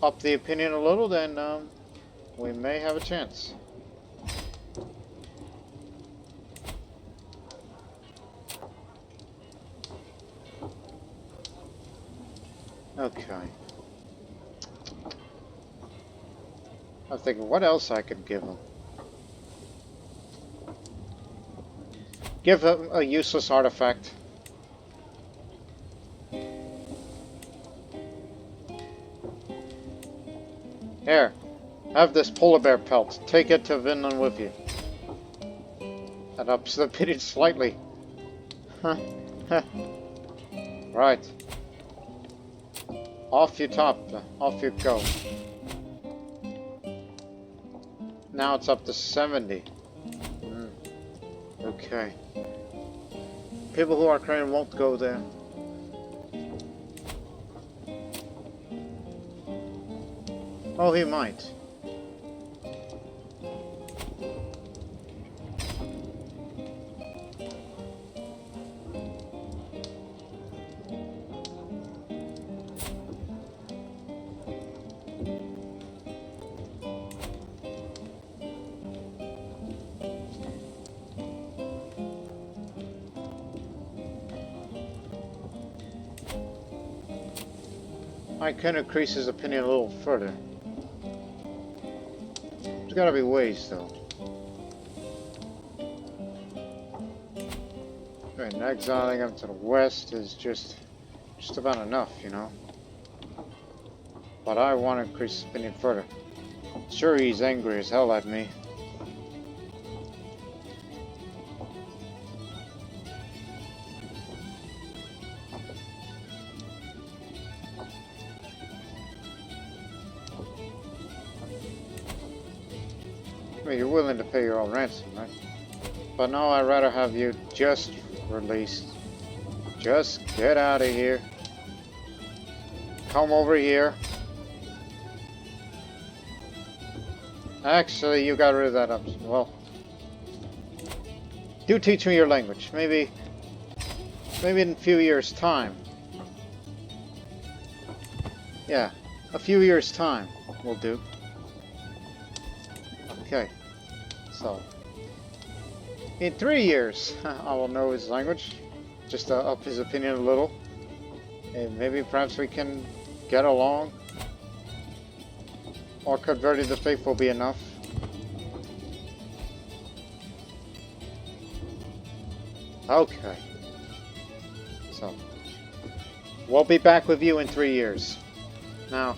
Up the opinion a little, then we may have a chance. Okay. I'm thinking what else I could give him. Give him a useless artifact. Here, have this polar bear pelt. Take it to Vinland with you. That ups the bidding slightly. Huh. Right. Off you off you go. Now it's up to 70. Okay. People who are craving won't go there. Oh, he might. I can increase his opinion a little further. There's gotta be ways, though. And exiling him to the west is just about enough, you know. But I want to increase his opinion further. Sure, he's angry as hell at me. I mean, you're willing to pay your own ransom, right? But no, I'd rather have you just released. Just get out of here. Come over here. Actually, you got rid of that option. Well, do teach me your language. Maybe in a few years' time. Yeah, a few years' time will do. Okay, so in 3 years, I will know his language, just to up his opinion a little, and maybe perhaps we can get along, or converting the faith will be enough. Okay, so we'll be back with you in 3 years. Now,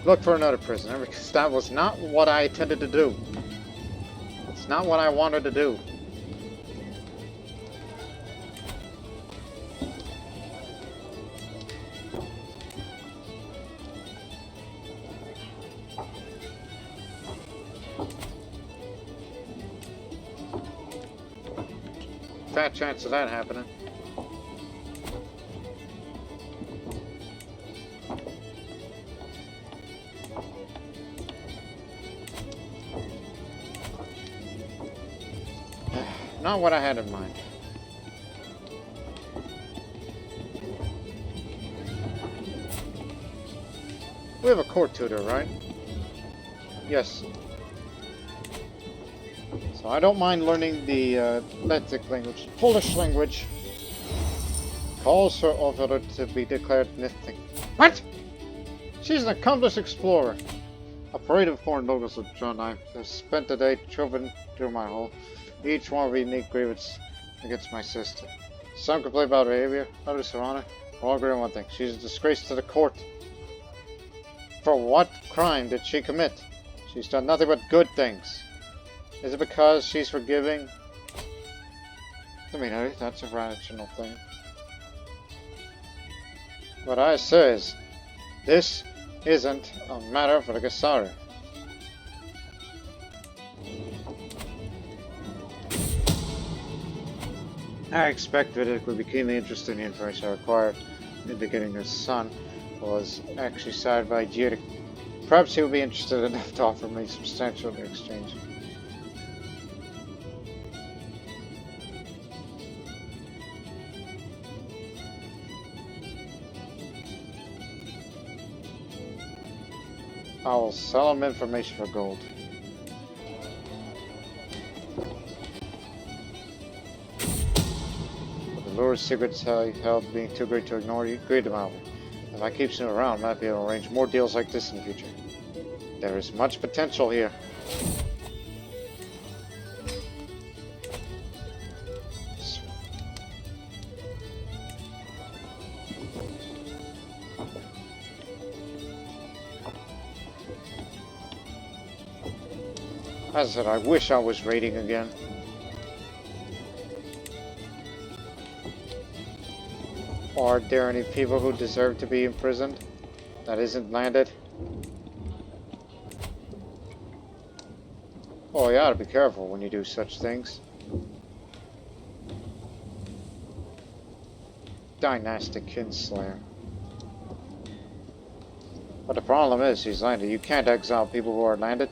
look for another prisoner, because that was not what I intended to do. It's not what I wanted to do. Fat chance of that happening. Not what I had in mind. We have a court tutor, right? Yes. So I don't mind learning the Lettic language. Polish language calls for Ovid to be declared mythic. What? She's an accomplished explorer. A parade of foreign logos of John. I have spent the day chopping through my hole. Each one of unique grievance against my sister. Some complain about her behavior, others her honor. All agree on one thing. She's a disgrace to the court. For what crime did she commit? She's done nothing but good things. Is it because she's forgiving? I mean, that's a rational thing. What I say is, this isn't a matter for the Crusader. I expected it would be keenly interested in the information I required, indicating his son was actually sired by VIET. Perhaps he would be interested enough to offer me substantial in exchange. I will sell him information for gold. But the lure's secrets held being too great to ignore, you agreed to my. If I keep him around, I might be able to arrange more deals like this in the future. There is much potential here. As I said, I wish I was raiding again. Are there any people who deserve to be imprisoned that isn't landed? Oh, you ought to be careful when you do such things. Dynastic Kinslayer. But the problem is, he's landed. You can't exile people who are landed.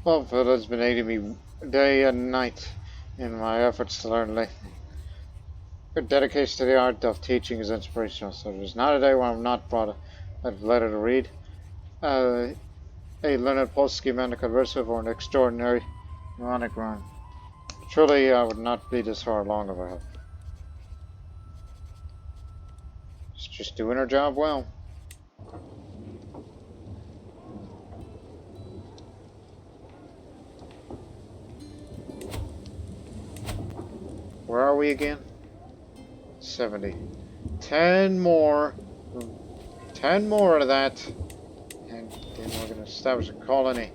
Well, it has been aiding me day and night in my efforts to learn lately. Your dedication to the art of teaching is inspirational, so there's not a day when I'm not brought a letter to read. A learned post-schematic adversive or an extraordinary mnemonic rhyme. Truly, I would not be this far along if I had. It's just doing her job well. Where are we again? 70. 10 more. 10 more of that. And then we're going to establish a colony.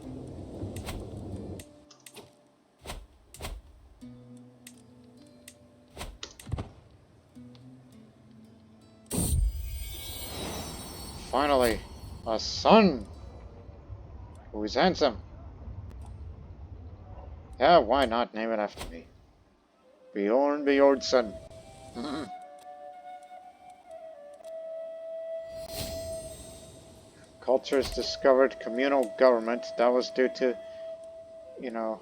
Finally, a son who is handsome. Yeah, why not name it after me? Bjorn Bjornsson. Cultures discovered communal government. That was due to, you know,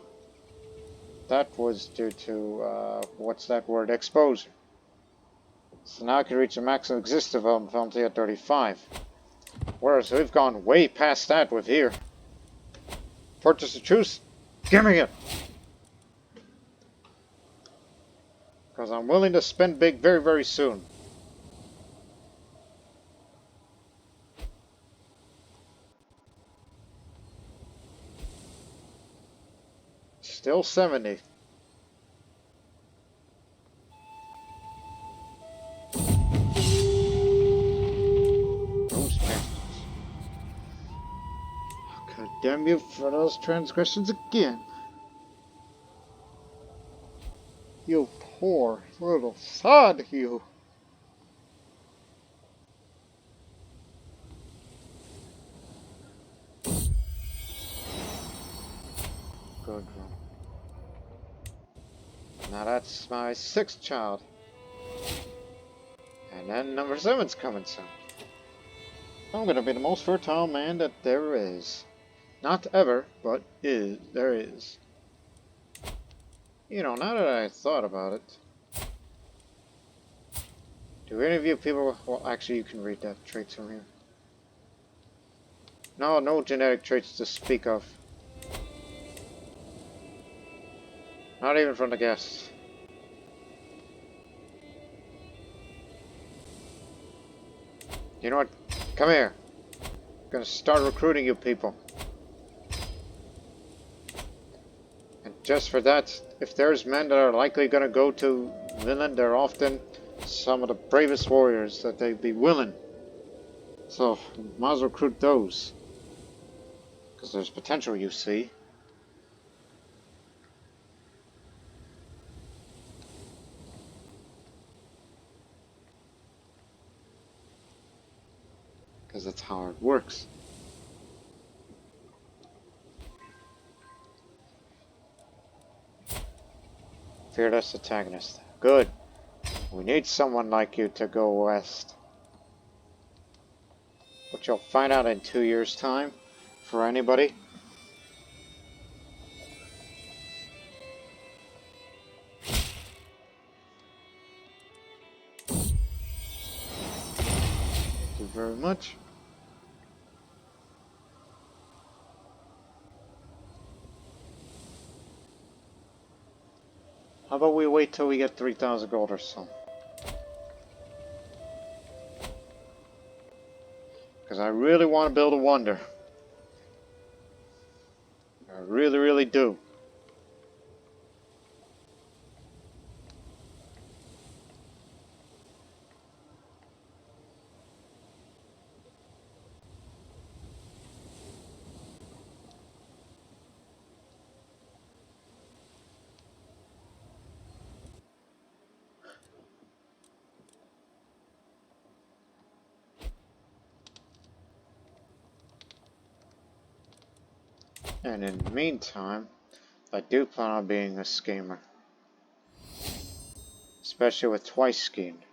that was due to, what's that word? Exposure. So now I can reach a maximum existing development penalty at 35. Whereas we've gone way past that with here. Purchase of truce? Give me it! Because I'm willing to spend big very, very soon. Still 70. Those bastards. Condemn you for those transgressions again. You poor little sod, you. Good one. Now that's my 6th child. And then number 7's coming soon. I'm gonna be the most fertile man that there is. Not ever, but there is. You know, now that I thought about it, do any of you people, well actually you can read that traits from here. No genetic traits to speak of. Not even from the guests. You know what? Come here. I'm gonna start recruiting you people. And just for that, if there's men that are likely gonna go to Vinland, they're often some of the bravest warriors that they'd be willing. So, might as well recruit those. Because there's potential, you see. Because that's how it works. Fearless antagonist. Good. We need someone like you to go west. Which you'll find out in 2 years' time. For anybody. Thank you very much. How about we wait till we get 3,000 gold or so? Because I really want to build a wonder. I really, really do. And in the meantime, I do plan on being a schemer. Especially with twice schemed.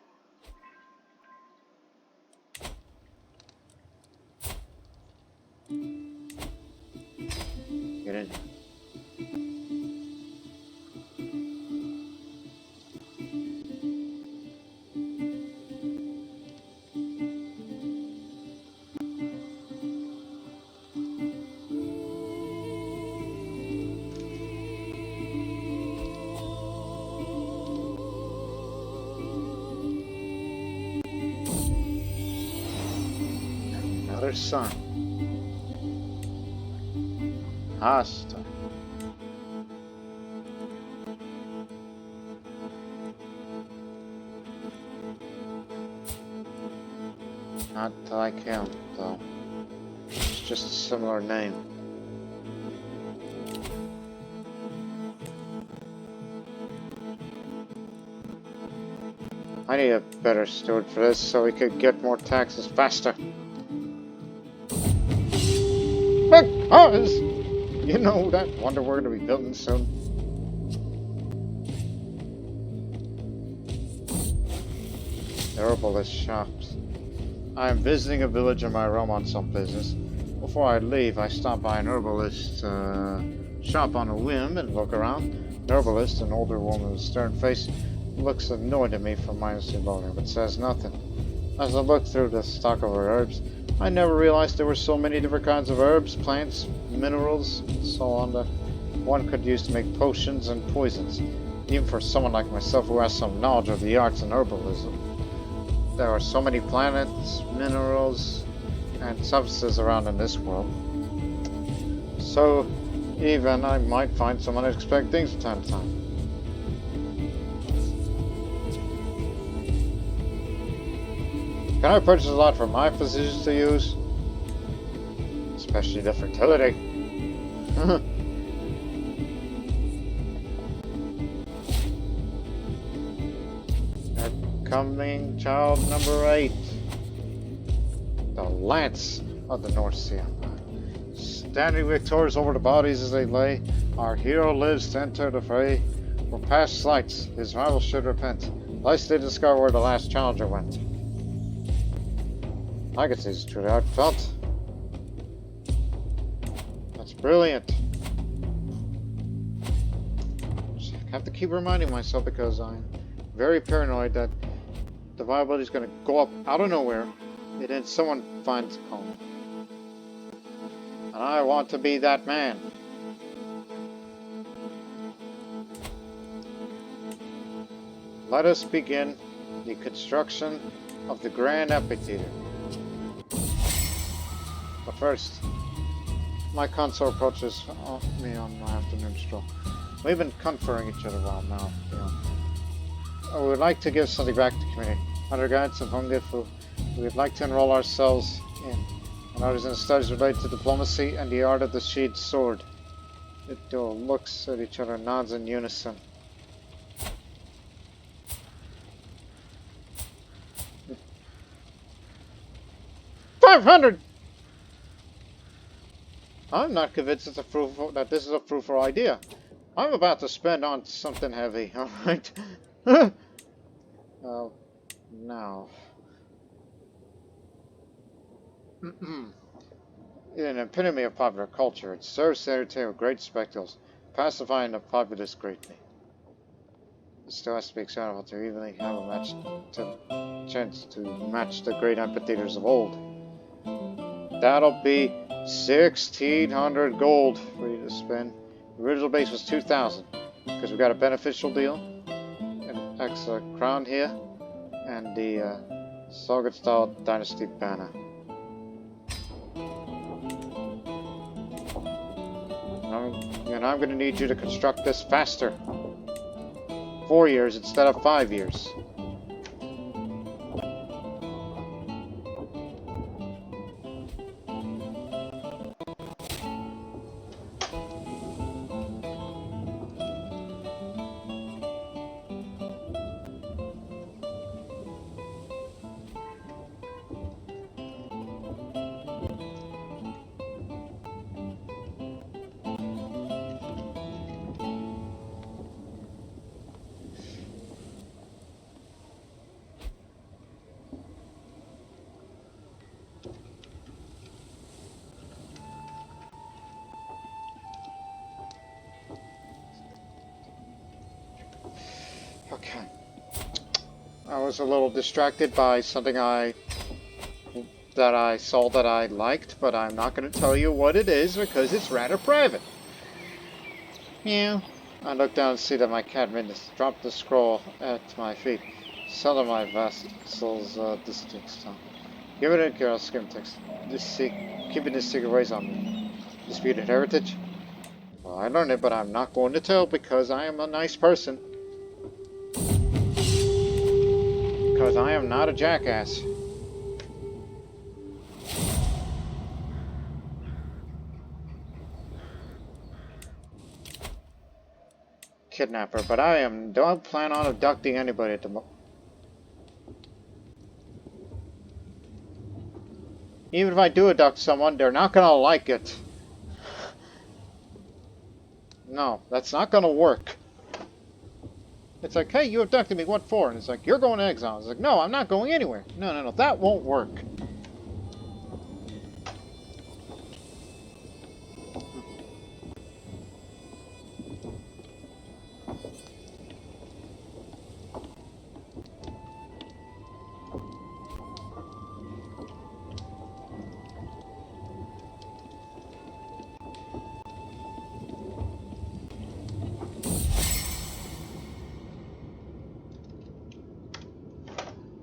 Get in. another son. Hasta. Not like him, though. It's just a similar name. I need a better steward for this so we could get more taxes faster. Because, you know that wonder we're going to be building soon. Herbalist shops. I am visiting a village in my realm on some business. Before I leave, I stop by an herbalist shop on a whim and look around. The herbalist, an older woman with a stern face, looks annoyed at me for mindlessly loading, but says nothing. As I look through the stock of her herbs, I never realized there were so many different kinds of herbs, plants, minerals, and so on that one could use to make potions and poisons. Even for someone like myself who has some knowledge of the arts and herbalism. There are so many planets, minerals, and substances around in this world. So, even I might find some unexpected things from time to time. Can I purchase a lot for my physicians to use? Especially the fertility. Coming child number 8. The Lance of the North Sea Empire. Standing victorious over the bodies as they lay, our hero lives to enter the fray. For past slights, his rivals should repent, lest they discover where the last challenger went. I could say it's truly heartfelt. That's brilliant. I have to keep reminding myself because I'm very paranoid that the viability is going to go up out of nowhere and then someone finds a colony. And I want to be that man. Let us begin the construction of the Grand Amphitheater. But first, my consort approaches me on my afternoon stroll. We've been conferring each other a while now. We would like to give something back to the community. Under guidance of Hungerfu, we would like to enroll ourselves in others in studies related to diplomacy and the art of the sheathed sword. It looks at each other and nods in unison. $500! I'm not convinced that this is a fruitful idea. I'm about to spend on something heavy, alright? Well, now. An epitome of popular culture, it serves to entertain with great spectacles, pacifying the populace greatly. It still has to be acceptable to evenly have a chance to match the great amphitheaters of old. That'll be 1,600 gold for you to spend. The original base was 2,000 because we got a beneficial deal, an extra crown here, and the Sognsdal Dynasty banner. And I'm going to need you to construct this faster. 4 years instead of 5 years. Okay. I was a little distracted by something that I saw that I liked, but I'm not going to tell you what it is because it's rather private. Yeah. I looked down and see that my cat dropped the scroll at my feet. Some of my vassals distinct stone. Give it a girl skim text. Keeping this secret ways on me. Disputed heritage? Well, I learned it, but I'm not going to tell because I am a nice person. Because I am not a jackass. Kidnapper, but don't plan on abducting anybody at the moment. Even if I do abduct someone, they're not gonna like it. No, that's not gonna work. It's like, hey, you abducted me, what for? And it's like, you're going to exile. It's like, no, I'm not going anywhere. No, that won't work.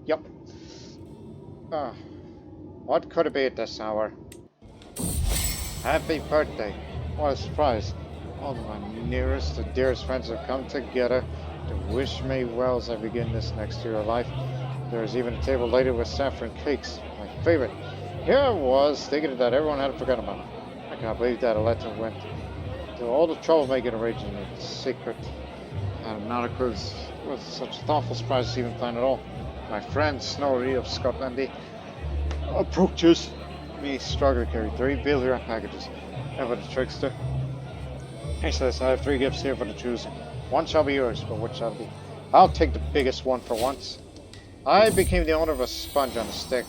Yep. What could it be at this hour? Happy birthday. What a surprise. All my nearest and dearest friends have come together to wish me well as I begin this next year of life. There is even a table laden with saffron cakes, my favorite. Here I was, thinking that everyone had forgotten about me. I cannot believe that a letter went to all the trouble making arranging it secret. I am not a cruise with such a thoughtful surprise as even planned at all. My friend Snorri of Scotland approaches me, struggle to carry 3 billion packages. Ever the trickster? He says, I have 3 gifts here for the choosing. One shall be yours, but which shall it be? I'll take the biggest one for once. I became the owner of a sponge on a stick.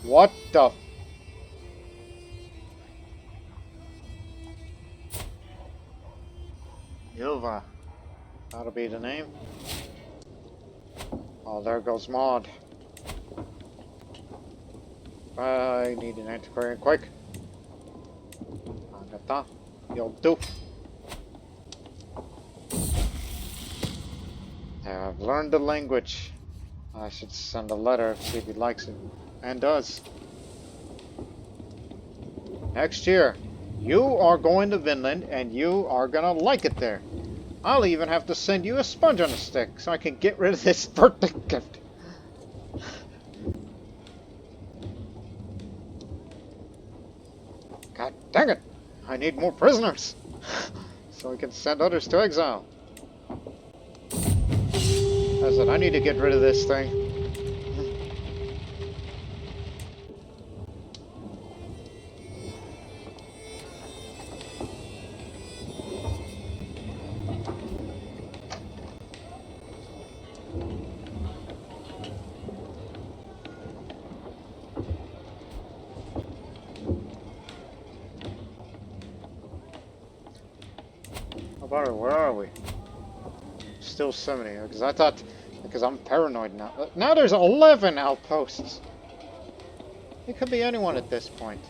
What the... Ylva. That'll be the name. Oh, there goes Maud. I need an antiquarian quick. I got that. You'll do. I've learned the language. I should send a letter, see if he likes it. And does. Next year, you are going to Vinland, and you are gonna like it there. I'll even have to send you a sponge on a stick, so I can get rid of this birthday gift. God dang it! I need more prisoners, so I can send others to exile. I said, I need to get rid of this thing. Where are we? Still 70, because I thought, because I'm paranoid now. Now there's 11 outposts. It could be anyone at this point.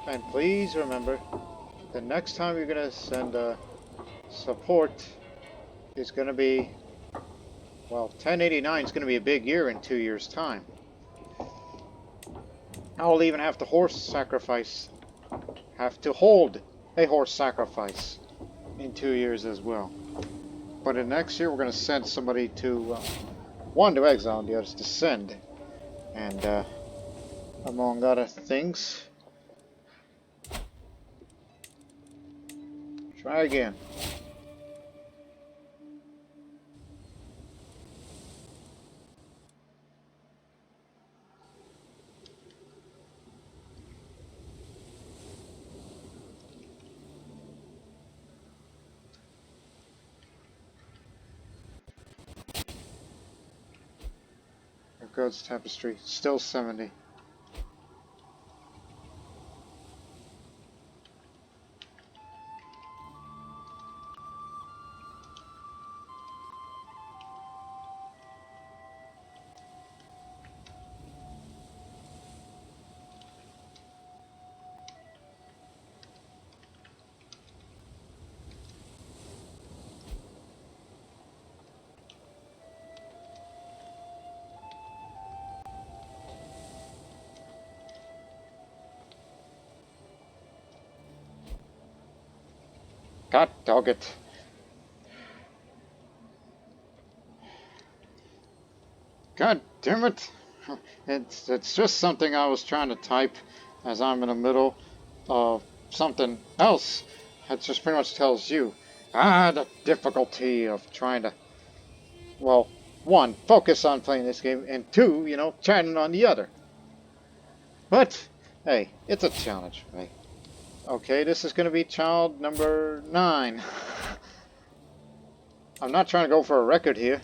And please remember, the next time you're going to send support is going to be, well, 1089 is going to be a big year in 2 years' time. I'll even have to hold a horse sacrifice in 2 years as well. But in next year, we're going to send somebody to, one to exile and the others to send. And among other things, try again. There goes Tapestry, still 70. God dog it. God damn it. It's just something I was trying to type as I'm in the middle of something else. It just pretty much tells you, the difficulty of trying to, well, one, focus on playing this game, and two, chatting on the other. But, hey, it's a challenge, right? Okay, this is going to be child number 9. I'm not trying to go for a record here.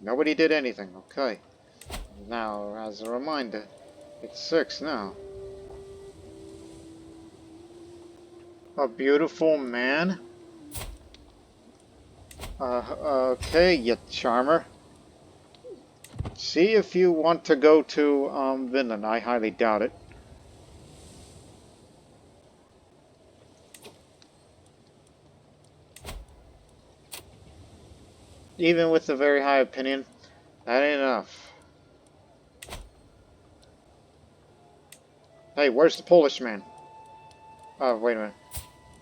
Nobody did anything, okay. Now, as a reminder, it's 6 now. A beautiful man? Okay, you charmer. See if you want to go to Vinland. I highly doubt it. Even with a very high opinion, that ain't enough. Hey, where's the Polish man? Oh, wait a minute.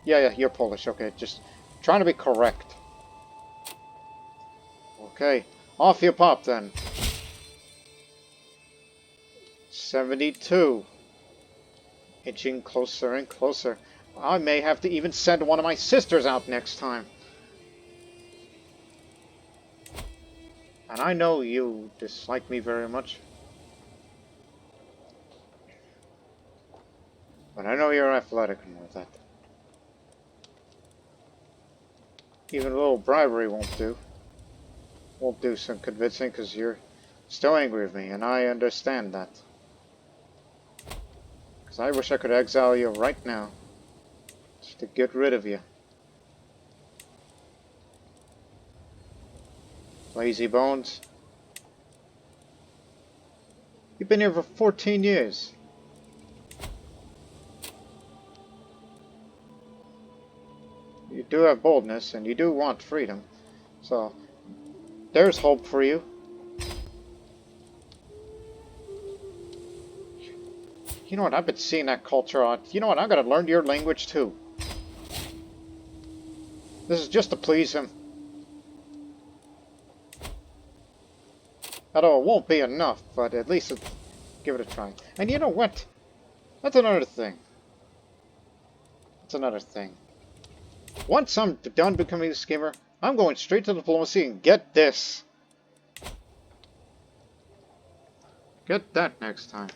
Yeah, you're Polish. Okay, just trying to be correct. Okay, off you pop then. 72. Inching closer and closer. I may have to even send one of my sisters out next time. And I know you dislike me very much. But I know you're athletic and all that. Even a little bribery won't do. Won't do some convincing because you're still angry with me, and I understand that. Because I wish I could exile you right now. Just to get rid of you. Lazy bones. You've been here for 14 years. You do have boldness, and you do want freedom. So, there's hope for you. You know what, I've been seeing that culture on... You know what, I'm gonna learn your language too. This is just to please him. Although it won't be enough, but at least give it a try. And you know what? That's another thing. That's another thing. Once I'm done becoming a schemer, I'm going straight to diplomacy and get this. Get that next time.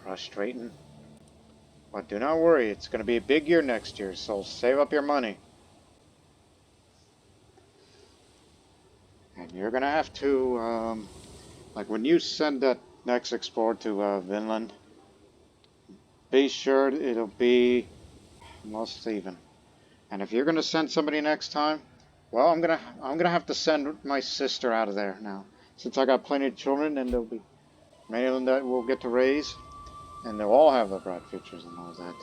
Frustrating. But do not worry, it's going to be a big year next year, so save up your money. And you're going to have to, like when you send that next export to Vinland, be sure it'll be most even. And if you're going to send somebody next time, well, I'm gonna have to send my sister out of there now, since I got plenty of children, and there'll be many of them that we'll get to raise, and they'll all have the bright futures and all that.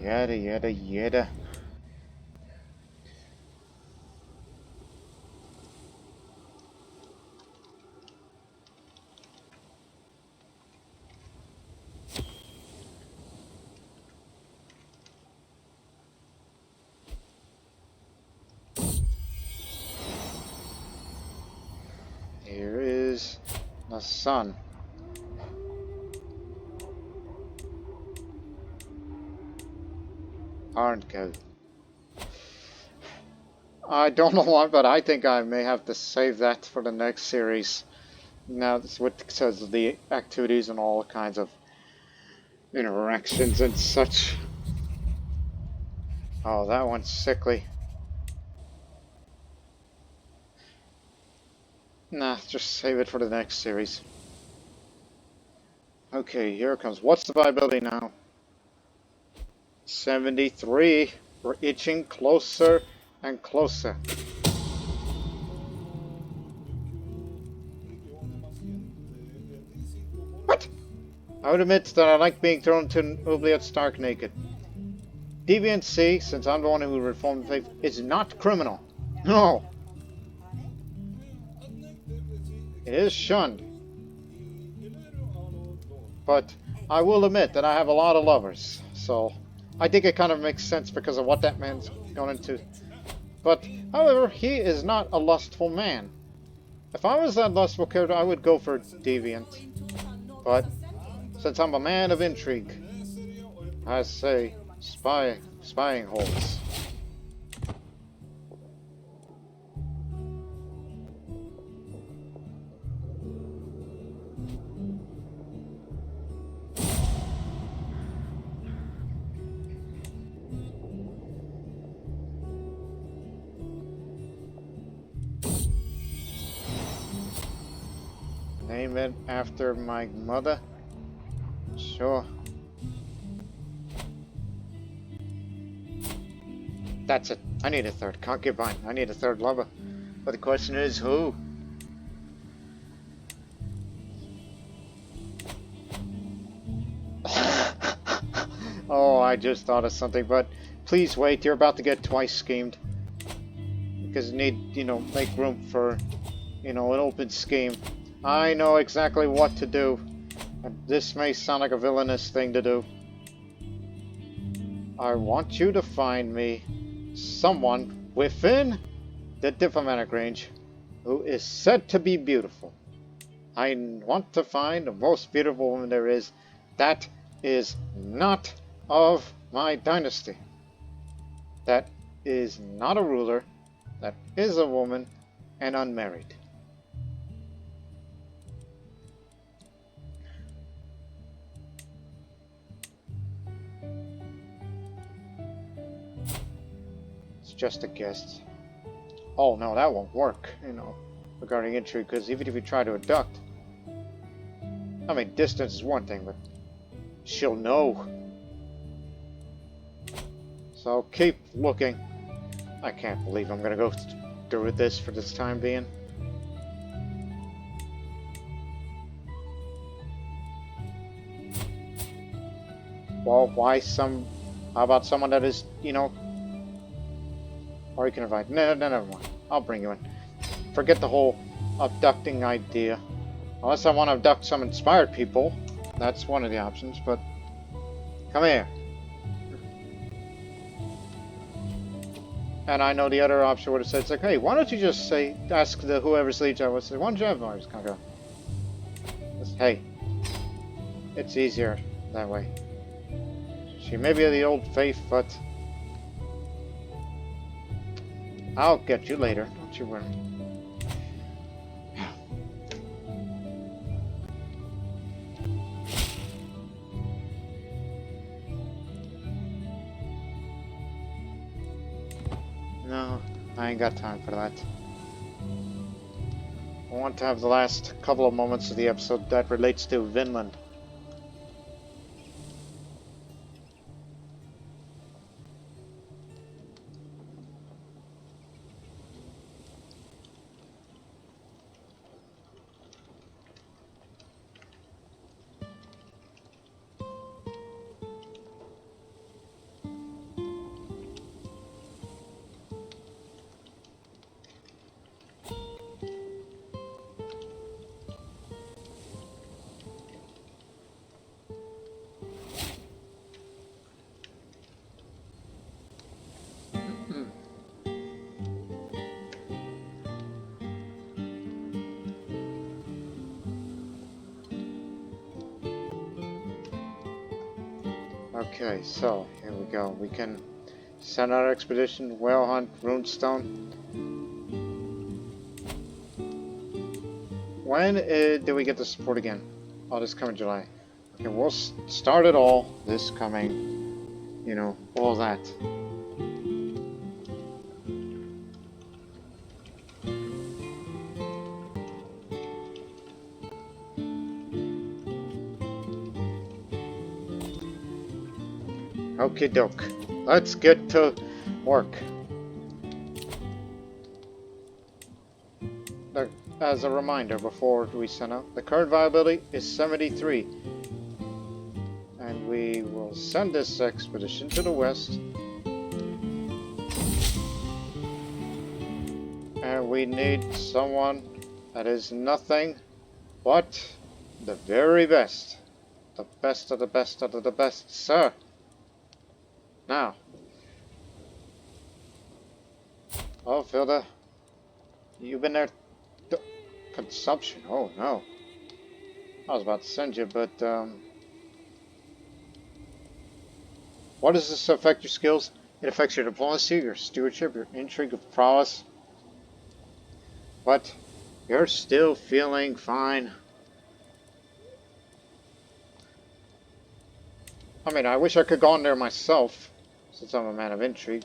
Yada yada yada. The sun. Aren't good. I don't know why, but I think I may have to save that for the next series. Now, this because of the activities and all kinds of interactions and such. Oh, that one's sickly. Nah, just save it for the next series. Okay, here it comes. What's the viability now? 73. We're itching closer and closer. What? I would admit that I like being thrown to an oubliette stark naked. Deviancy, since I'm the one who reformed the faith, is not criminal. No. It is shunned. But I will admit that I have a lot of lovers, so I think it kind of makes sense because of what that man's going into. But, however, he is not a lustful man. If I was that lustful character, I would go for deviant. But, since I'm a man of intrigue, I say spying holes. Name it after my mother? Sure. That's it. I need a third concubine. I need a third lover. But the question is, who? Oh, I just thought of something, but please wait. You're about to get twice schemed. Because you need, make room for, an open scheme. I know exactly what to do. And this may sound like a villainous thing to do. I want you to find me someone within the diplomatic range who is said to be beautiful. I want to find the most beautiful woman there is that is not of my dynasty. That is not a ruler, that is a woman, and unmarried. It's just a guess. Oh no, that won't work, regarding intrigue, because even if you try to abduct, I mean, distance is one thing, but she'll know. So keep looking. I can't believe I'm gonna go through with this for this time being. Well, how about someone that is, or you can invite, no, never mind. I'll bring you in. Forget the whole abducting idea. Unless I want to abduct some inspired people, that's one of the options, but come here. And I know the other option would have said, it's like, hey, why don't you just ask whoever's lead I would say, why don't you have ours? Kind of go, hey, it's easier that way. She may be of the old faith, but I'll get you later, don't you worry. No, I ain't got time for that. I want to have the last couple of moments of the episode that relates to Vinland. Okay, so here we go. We can send our expedition, whale hunt, runestone. When do we get the support again? Oh, this coming July. Okay, we'll start it all this coming, you know, all that. Okie doke. Let's get to work. As a reminder, before we send out, the current viability is 73. And we will send this expedition to the west. And we need someone that is nothing but the very best. The best of the best of the best, sir. Now. Oh, Filda. You've been there. Consumption. Oh, no. I was about to send you, but, what does this affect your skills? It affects your diplomacy, your stewardship, your intrigue of prowess. But you're still feeling fine. I mean, I wish I could go on there myself, since I'm a man of intrigue.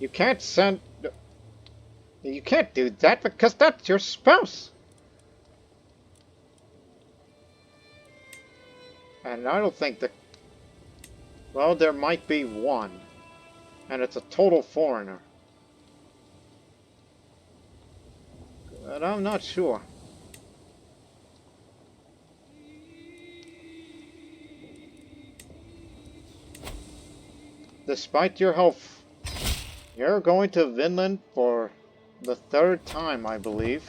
You can't send... You can't do that because that's your spouse. And I don't think that... Well, there might be one. And it's a total foreigner. But I'm not sure. Despite your health, you're going to Vinland for the 3rd time, I believe.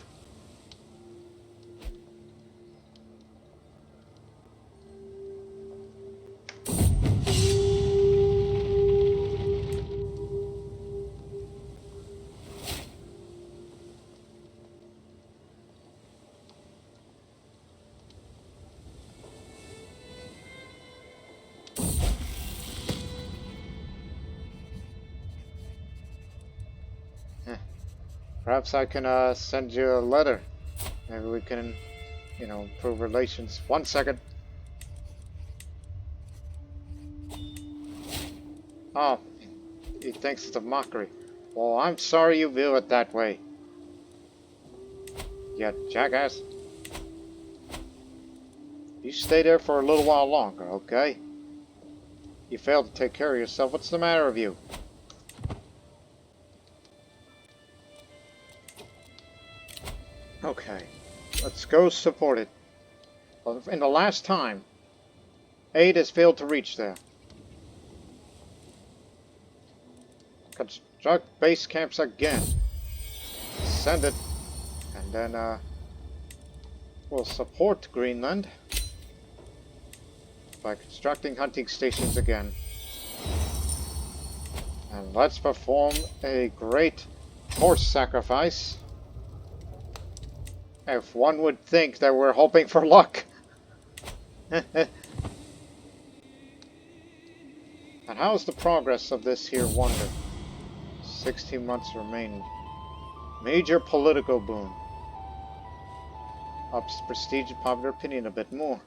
Perhaps I can send you a letter. Maybe we can, you know, improve relations. 1 second. Oh, he thinks it's a mockery. Well, I'm sorry you view it that way. Yeah, jackass. You stay there for a little while longer, okay? You failed to take care of yourself. What's the matter with you? Okay, let's go support it. In the last time, aid has failed to reach there. Construct base camps again. Send it. And then, we'll support Greenland by constructing hunting stations again. And let's perform a great horse sacrifice. If one would think that we're hoping for luck. And how's the progress of this here wonder? 16 months remaining. Major political boom. Ups prestige and popular opinion a bit more.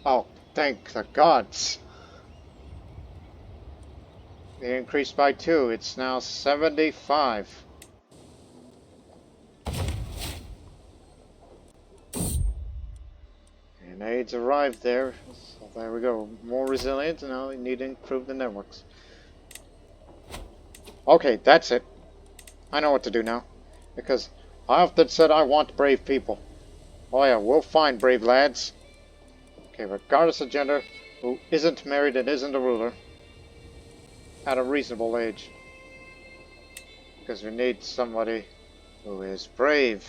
Oh, thank the gods. They increased by 2. It's now 75. And aids arrived there. So there we go. More resilient, and now we need to improve the networks. Okay, that's it. I know what to do now. Because I often said I want brave people. Oh yeah, we'll find brave lads. Okay, regardless of gender, who isn't married and isn't a ruler. At a reasonable age. Because we need somebody who is brave.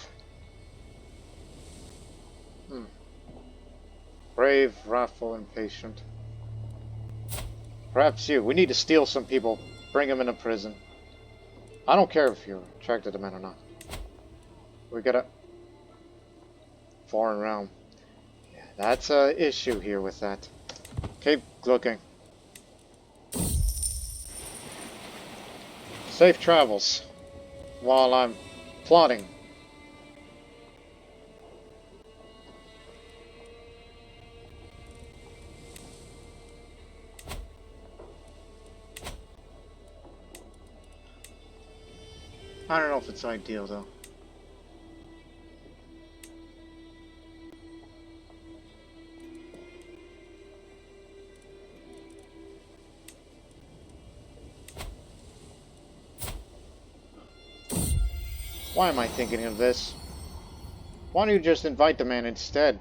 Brave, wrathful, and patient. Perhaps you. We need to steal some people, bring them into prison. I don't care if you're attracted to men or not. We got a foreign realm. Yeah, that's a issue here with that. Keep looking. Safe travels while I'm plotting. I don't know if it's ideal though. Why am I thinking of this? Why don't you just invite the man instead?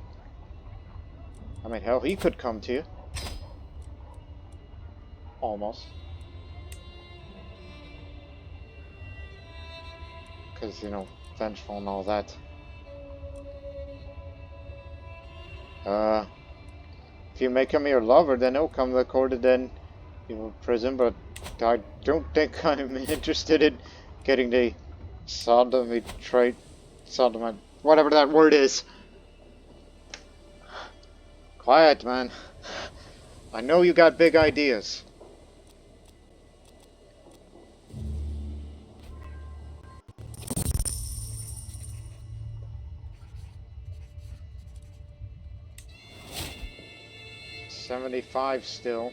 I mean, hell, he could come to you. Almost. Because, you know, vengeful and all that. If you make him your lover, then he'll come to the court and then you will prison, but I don't think I'm interested in getting the sodomy trait, whatever that word is. Quiet, man. I know you got big ideas. $75 still.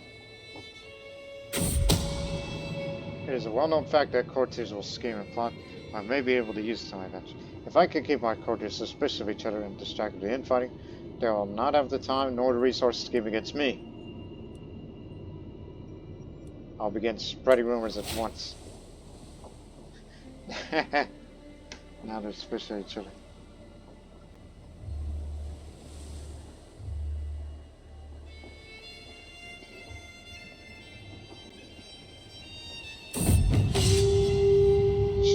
It is a well-known fact that courtiers will scheme and plot. I may be able to use it to my advantage. If I can keep my courtiers suspicious of each other and distract the infighting, they will not have the time nor the resources to scheme against me. I'll begin spreading rumors at once. Now they're suspicious of each other.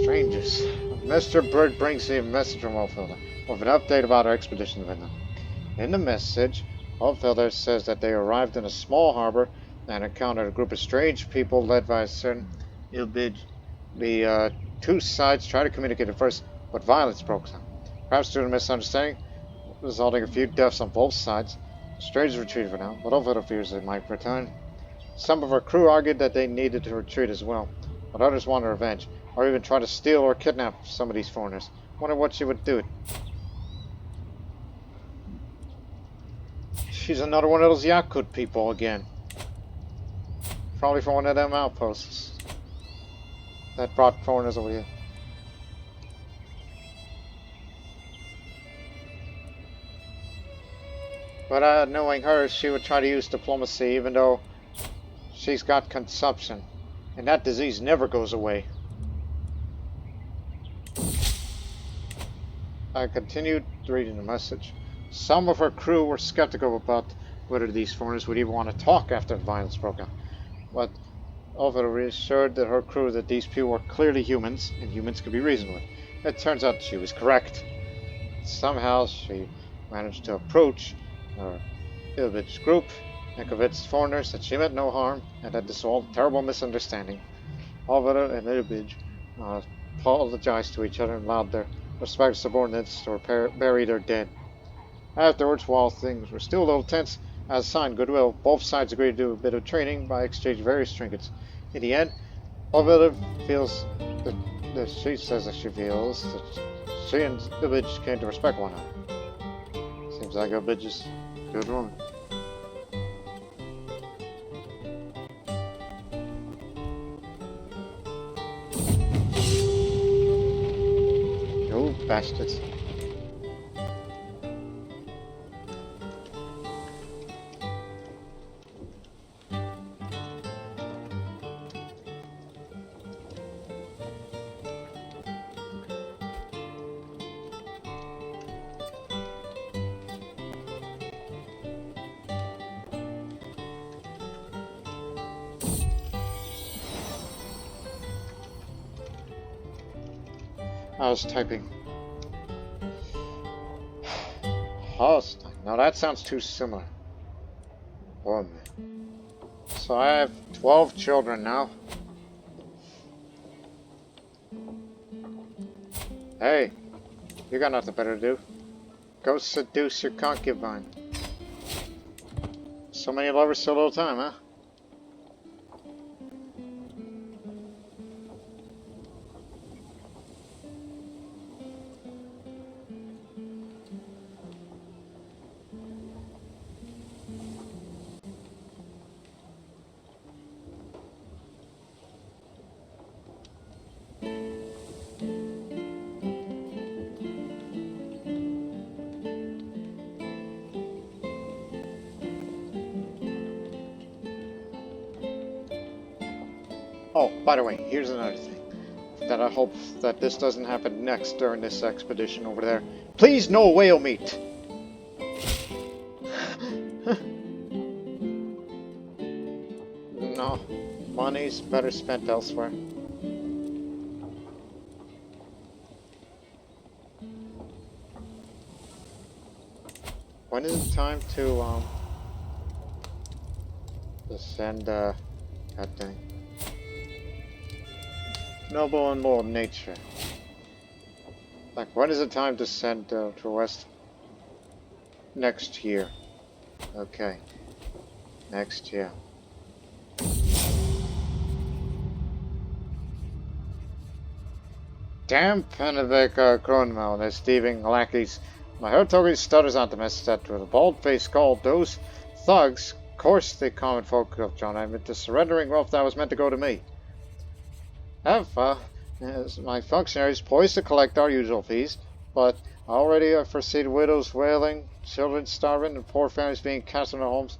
Strangers. Mr. Bird brings me a message from Ulfelder with an update about our expedition to Vinland. In the message, Ulfelder says that they arrived in a small harbor and encountered a group of strange people led by a certain Ilbid. The two sides tried to communicate at first, but violence broke out. Perhaps due to a misunderstanding, resulting in a few deaths on both sides. The strangers retreated for now, but Ulfelder fears they might return. Some of our crew argued that they needed to retreat as well, but others wanted revenge, or even try to steal or kidnap some of these foreigners. Wonder what she would do it. She's another one of those Yakut people again. Probably from one of them outposts that brought foreigners over here. But knowing her, she would try to use diplomacy, even though she's got consumption, and that disease never goes away. I continued reading the message. Some of her crew were skeptical about whether these foreigners would even want to talk after the violence broke out. But Ulfelder reassured that her crew that these people were clearly humans, and humans could be reasoned with. It turns out she was correct. Somehow she managed to approach her Ilbid's group and convinced foreigners that she meant no harm and that this was all a terrible misunderstanding. Ulfelder and Ilbid apologized to each other and allowed their respective subordinates to bury their dead. Afterwards, while things were still a little tense, as a sign of goodwill, both sides agreed to do a bit of training by exchanging various trinkets. In the end, Ulfelder feels that she says that she feels that she and Ilbid came to respect one another. Seems like Ilbid is a good woman. You bastards. I was typing. Holstein. Now that sounds too similar. Oh man. So I have 12 children now. Hey, you got nothing better to do. Go seduce your concubine. So many lovers, so little time, huh? Oh, by the way, here's another thing. That I hope that this doesn't happen next during this expedition over there. Please, no whale meat! No, money's better spent elsewhere. When is it time to send that thing? Noble and loyal nature. Like, when is it time to send to West? Next year. Okay. Next year. Damn Pennebeck Kronmal, they're thieving lackeys. My Hertogi stutters on the mess that with a bald-faced called those thugs, course the common folk of John Edmund, the surrendering wealth that was meant to go to me. As my functionaries poised to collect our usual fees, but already I foresee widows wailing, children starving, and poor families being cast into homes.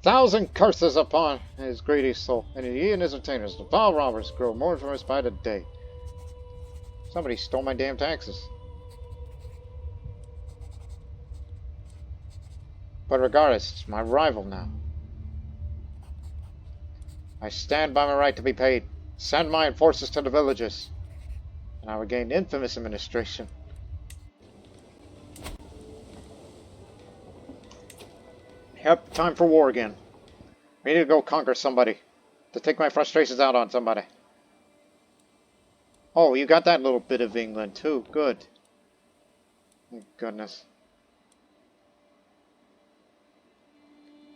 Thousand curses upon his greedy soul, and he and his retainers, the foul robbers, grow more infamous by the day. Somebody stole my damn taxes. But regardless, it's my rival now. I stand by my right to be paid. Send my enforcers to the villages, and I would gain infamous administration. Yep, time for war again. We need to go conquer somebody. To take my frustrations out on somebody. Oh, you got that little bit of England too. Good. Thank goodness.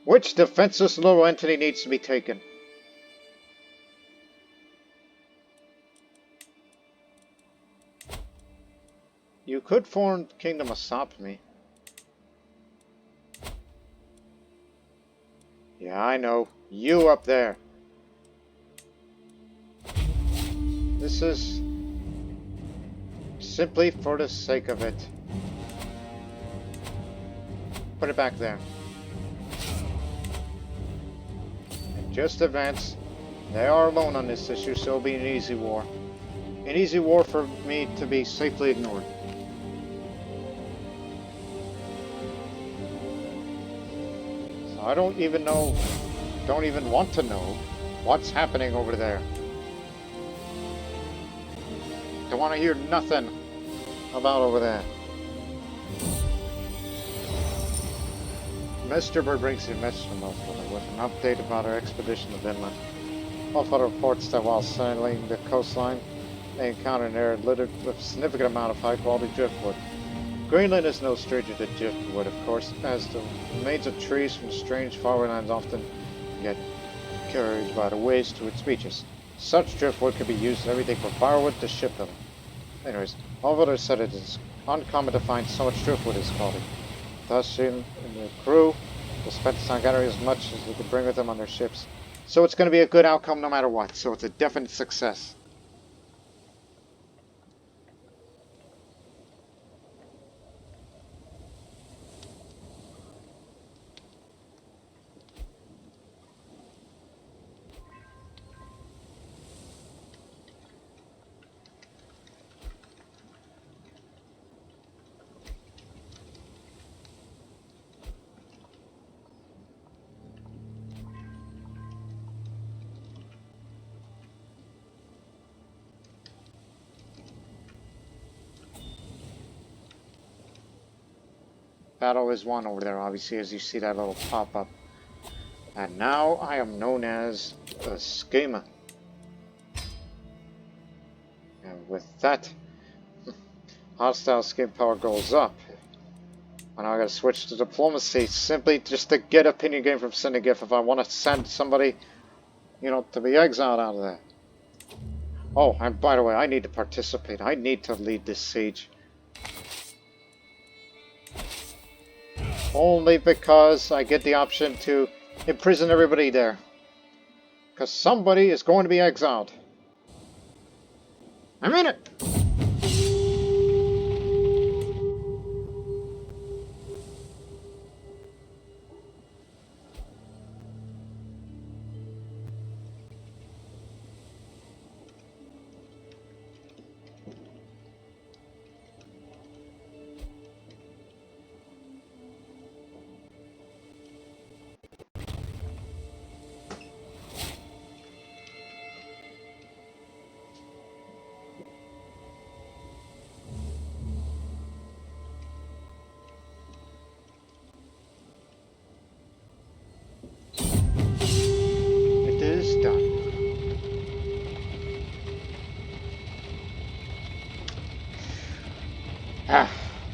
Which defenseless little entity needs to be taken? You could form Kingdom of Sopmi. Yeah, I know. You up there. This is simply for the sake of it. Put it back there. And just advance. They are alone on this issue, so it'll be an easy war. An easy war for me to be safely ignored. So I don't even know, don't even want to know what's happening over there. Don't want to hear nothing about over there. Mr. Bird brings you a message from Elfwood with an update about our expedition to Vinland. Elfwood reports that while sailing the coastline, they encountered an area littered with a significant amount of high-quality driftwood. Greenland is no stranger to driftwood, of course, as the remains of trees from strange faraway lands often get carried by the waves to its beaches. Such driftwood can be used in everything from firewood to shipbuilding. Anyways, Elfwood has said it is uncommon to find so much driftwood as quality. Thus, she and the crew will spend time gathering as much as they can bring with them on their ships. So it's going to be a good outcome no matter what, so it's a definite success. Battle is won over there, obviously, as you see that little pop-up. And now I am known as a schemer. And with that, hostile scheme power goes up. And I gotta switch to diplomacy simply just to get opinion gain from sending gift if I want to send somebody, you know, to be exiled out of there. Oh, and by the way, I need to participate. I need to lead this siege. Only because I get the option to imprison everybody there. Because somebody is going to be exiled. I'm in it! It is done.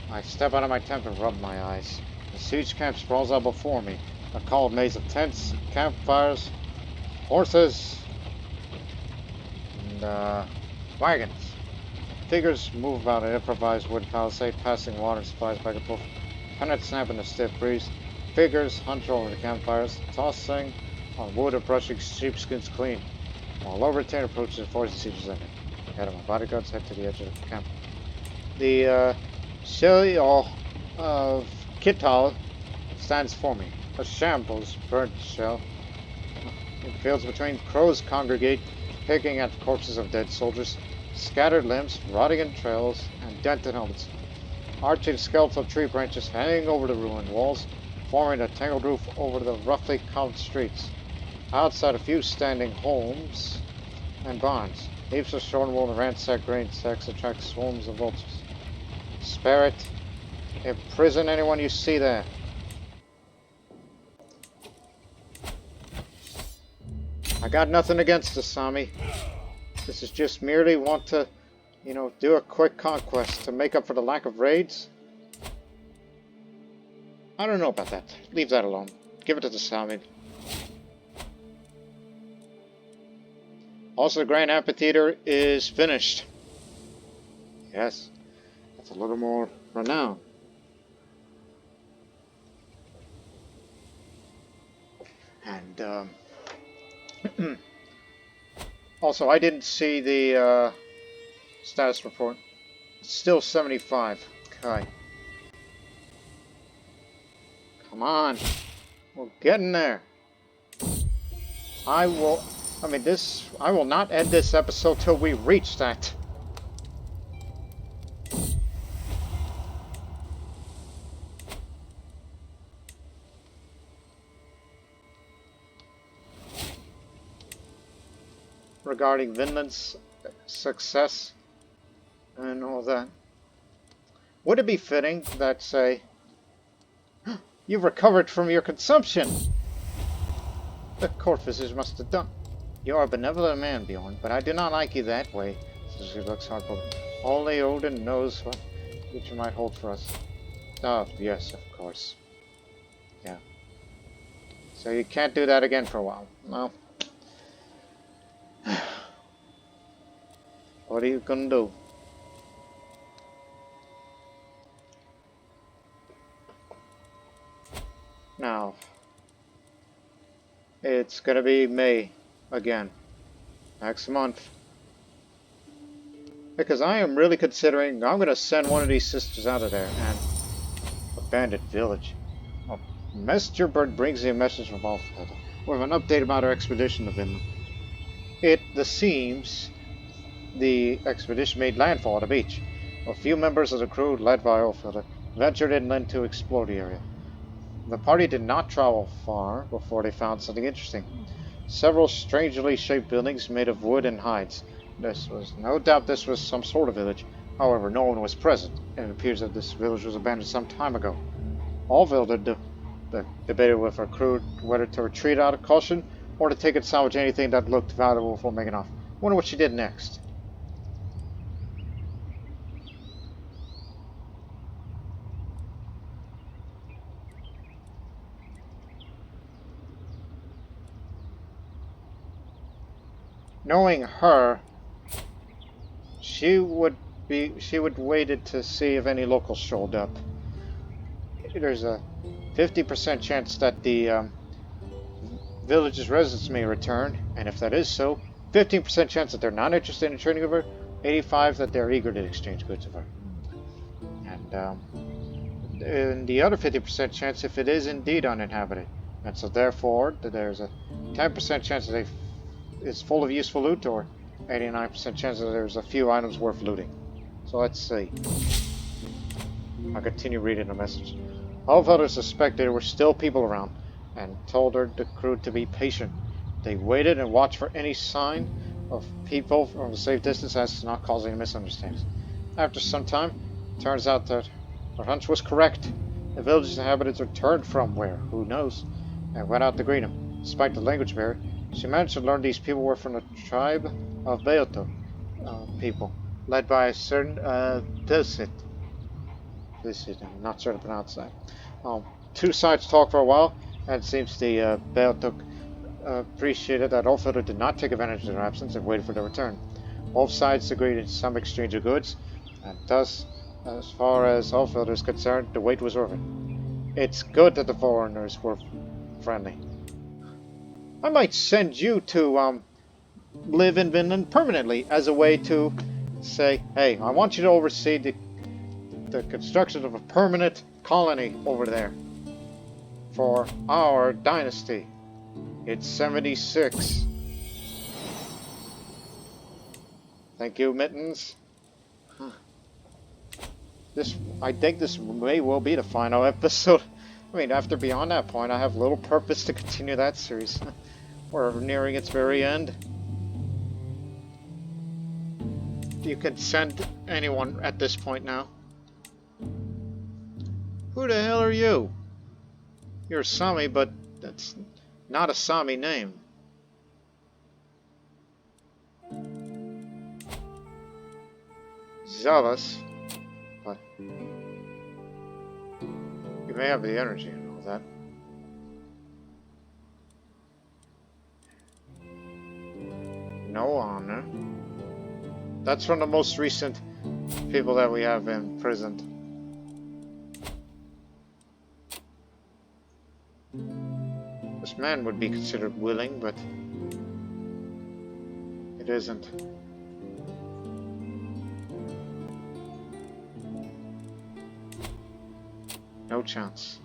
I step out of my tent and rub my eyes. The siege camp sprawls out before me. A cold maze of tents, campfires, horses, and wagons. Figures move about an improvised wood palisade, passing water supplies back and forth. Pennants snap in the stiff breeze. Figures hunch over the campfires, tossing on wood or brushing sheepskins clean. While low retain approaches and forces sieges in it. Ahead of my bodyguards head to the edge of the camp. The shell of Kittal stands for me. A shambles, burnt shell. In fields between, crows congregate, picking at the corpses of dead soldiers, scattered limbs, rotting entrails, and dented helmets. Arching skeletal tree branches hanging over the ruined walls, forming a tangled roof over the roughly counted streets. Outside, a few standing homes and barns. Heaps of shorn wool and ransacked grain sacks attract swarms of vultures. Spare it. Imprison anyone you see there. I got nothing against the Sami. This is just merely want to, you know, do a quick conquest to make up for the lack of raids. I don't know about that. Leave that alone. Give it to the Sami. Also, the Grand Amphitheater is finished. Yes. That's a little more renown. And, also, I didn't see the status report. It's still 75. Okay. Come on. We're getting there. I will not end this episode till we reach that. Regarding Vinland's success and all that. Would it be fitting that, say, you've recovered from your consumption? The court visitors must have done. You are a benevolent man, Björn, but I do not like you that way. She looks heartbroken. Only Odin knows what future might hold for us. Oh, yes, of course. Yeah. So you can't do that again for a while. No. What are you gonna do? Now, it's gonna be May again, next month, because I am really considering I'm gonna send one of these sisters out of there and abandoned village. A messenger bird brings me a message from Alfred with an update about our expedition to Vinland. It seems the expedition made landfall at a beach. A few members of the crew, led by Alfred, ventured inland to explore the area. The party did not travel far before they found something interesting. Several strangely shaped buildings made of wood and hides. No doubt this was some sort of village. However, no one was present, and it appears that this village was abandoned some time ago. All They debated with her crew whether to retreat out of caution or to take and salvage anything that looked valuable before making off. Wonder what she did next. Knowing her, she would waited to see if any locals showed up. There's a 50% chance that the village's residents may return, and if that is so, 15% chance that they're not interested in trading with her, 85% that they're eager to exchange goods with her. And the other 50% chance if it is indeed uninhabited. And so therefore, there's a 10% chance that it's full of useful loot, or 89% chance that there's a few items worth looting. So let's see. I'll continue reading the message. Allfelder suspected there were still people around, and told the crew to be patient. They waited and watched for any sign of people from a safe distance as to not cause any misunderstandings. After some time, it turns out that her hunch was correct. The village's inhabitants returned from where, who knows, and went out to greet them. Despite the language barrier, she managed to learn these people were from the tribe of VIET people, led by a certain Visit. I'm not sure to pronounce that. Two sides talked for a while, and it seems the VIET appreciated that Allfelder did not take advantage of their absence and waited for their return. Both sides agreed in some exchange of goods, and thus, as far as Allfelder is concerned, the wait was worth it. It's good that the foreigners were friendly. I might send you to live in Vinland permanently as a way to say, hey, I want you to oversee the construction of a permanent colony over there for our dynasty. It's 76. Thank you, Mittens. I think this may well be the final episode. I mean, after beyond that point, I have little purpose to continue that series. We're nearing its very end. You can send anyone at this point now. Who the hell are you? You're a Sami, but that's not a Sami name. Zealous, but you may have the energy and all that. No honor. That's from the most recent people that we have imprisoned. This man would be considered willing, but it isn't. No chance.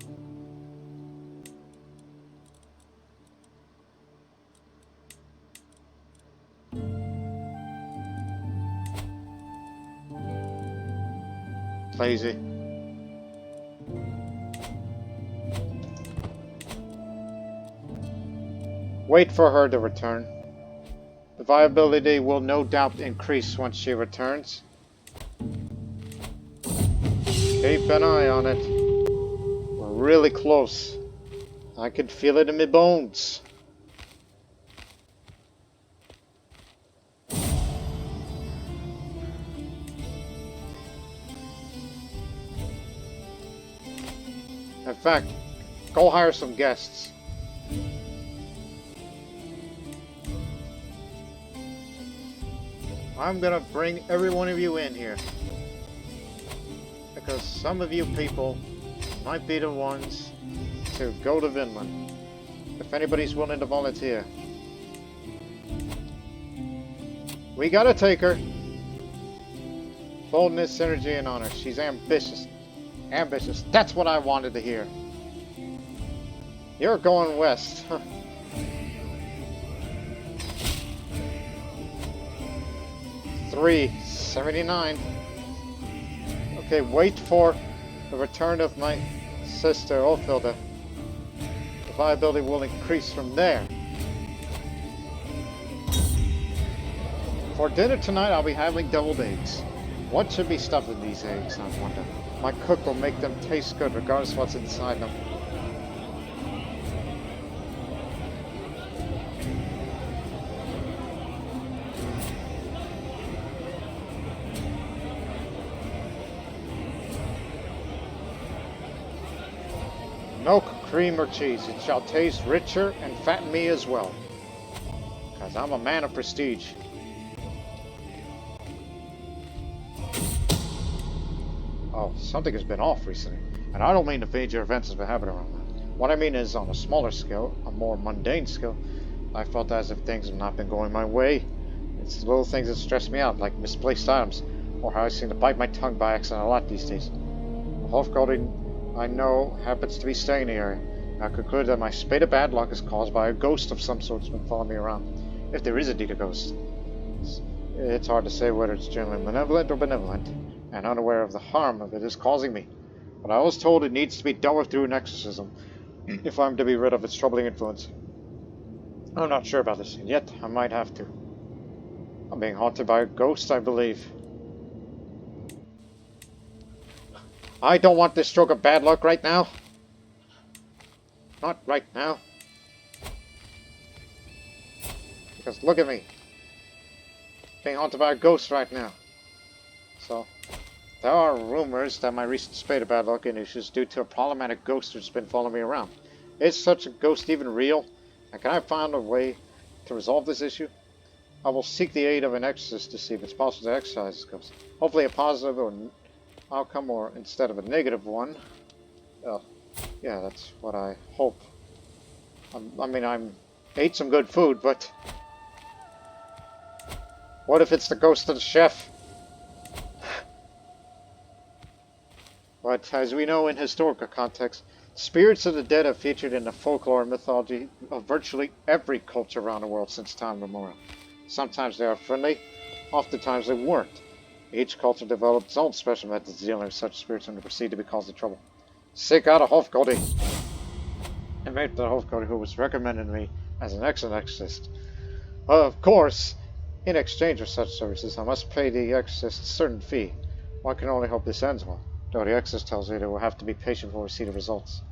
Lazy. Wait for her to return. The viability will no doubt increase once she returns. Keep an eye on it. We're really close. I can feel it in my bones. In fact, go hire some guests. I'm gonna bring every one of you in here, because some of you people might be the ones to go to Vinland, if anybody's willing to volunteer. We gotta take her. Boldness, energy, and honor. She's ambitious. Ambitious. That's what I wanted to hear. You're going west. 379. Okay, wait for the return of my sister Allfelder. The viability will increase from there. For dinner tonight, I'll be having deviled eggs. What should be stuffed in these eggs, I wonder? My cook will make them taste good regardless of what's inside them. No cream or cheese. It shall taste richer and fatten me as well. Because I'm a man of prestige. Oh, something has been off recently. And I don't mean the major events that have been happening around that. What I mean is, on a smaller scale, a more mundane scale, I felt as if things have not been going my way. It's the little things that stress me out, like misplaced items, or how I seem to bite my tongue by accident a lot these days. The Hofgolding I know happens to be staying in the area. I conclude that my spate of bad luck is caused by a ghost of some sort that's been following me around. If there is indeed a ghost. It's hard to say whether it's generally malevolent or benevolent, and unaware of the harm of it is causing me. But I was told it needs to be dealt with through an exorcism, if I'm to be rid of its troubling influence. I'm not sure about this, and yet I might have to. I'm being haunted by a ghost, I believe. I don't want this stroke of bad luck right now. Not right now. Because look at me. Being haunted by a ghost right now. So, there are rumors that my recent spate of bad luck and issues due to a problematic ghost that's been following me around. Is such a ghost even real? And can I find a way to resolve this issue? I will seek the aid of an exorcist to see if it's possible to exorcise this ghost. Hopefully a positive outcome or instead of a negative one. Yeah, that's what I hope. I mean, I ate some good food, but what if it's the ghost of the chef? But as we know in historical context, spirits of the dead have featured in the folklore and mythology of virtually every culture around the world since time immemorial. Sometimes they are friendly, oftentimes they weren't. Each culture developed its own special methods of dealing with such spirits when they perceived to be causing trouble. Seek out a Hofgolding. And made the Hofgolding who was recommended to me as an excellent exorcist. Of course, in exchange for such services, I must pay the exorcist a certain fee. One can only hope this ends well, though the exorcist tells me that we'll have to be patient before we see the results.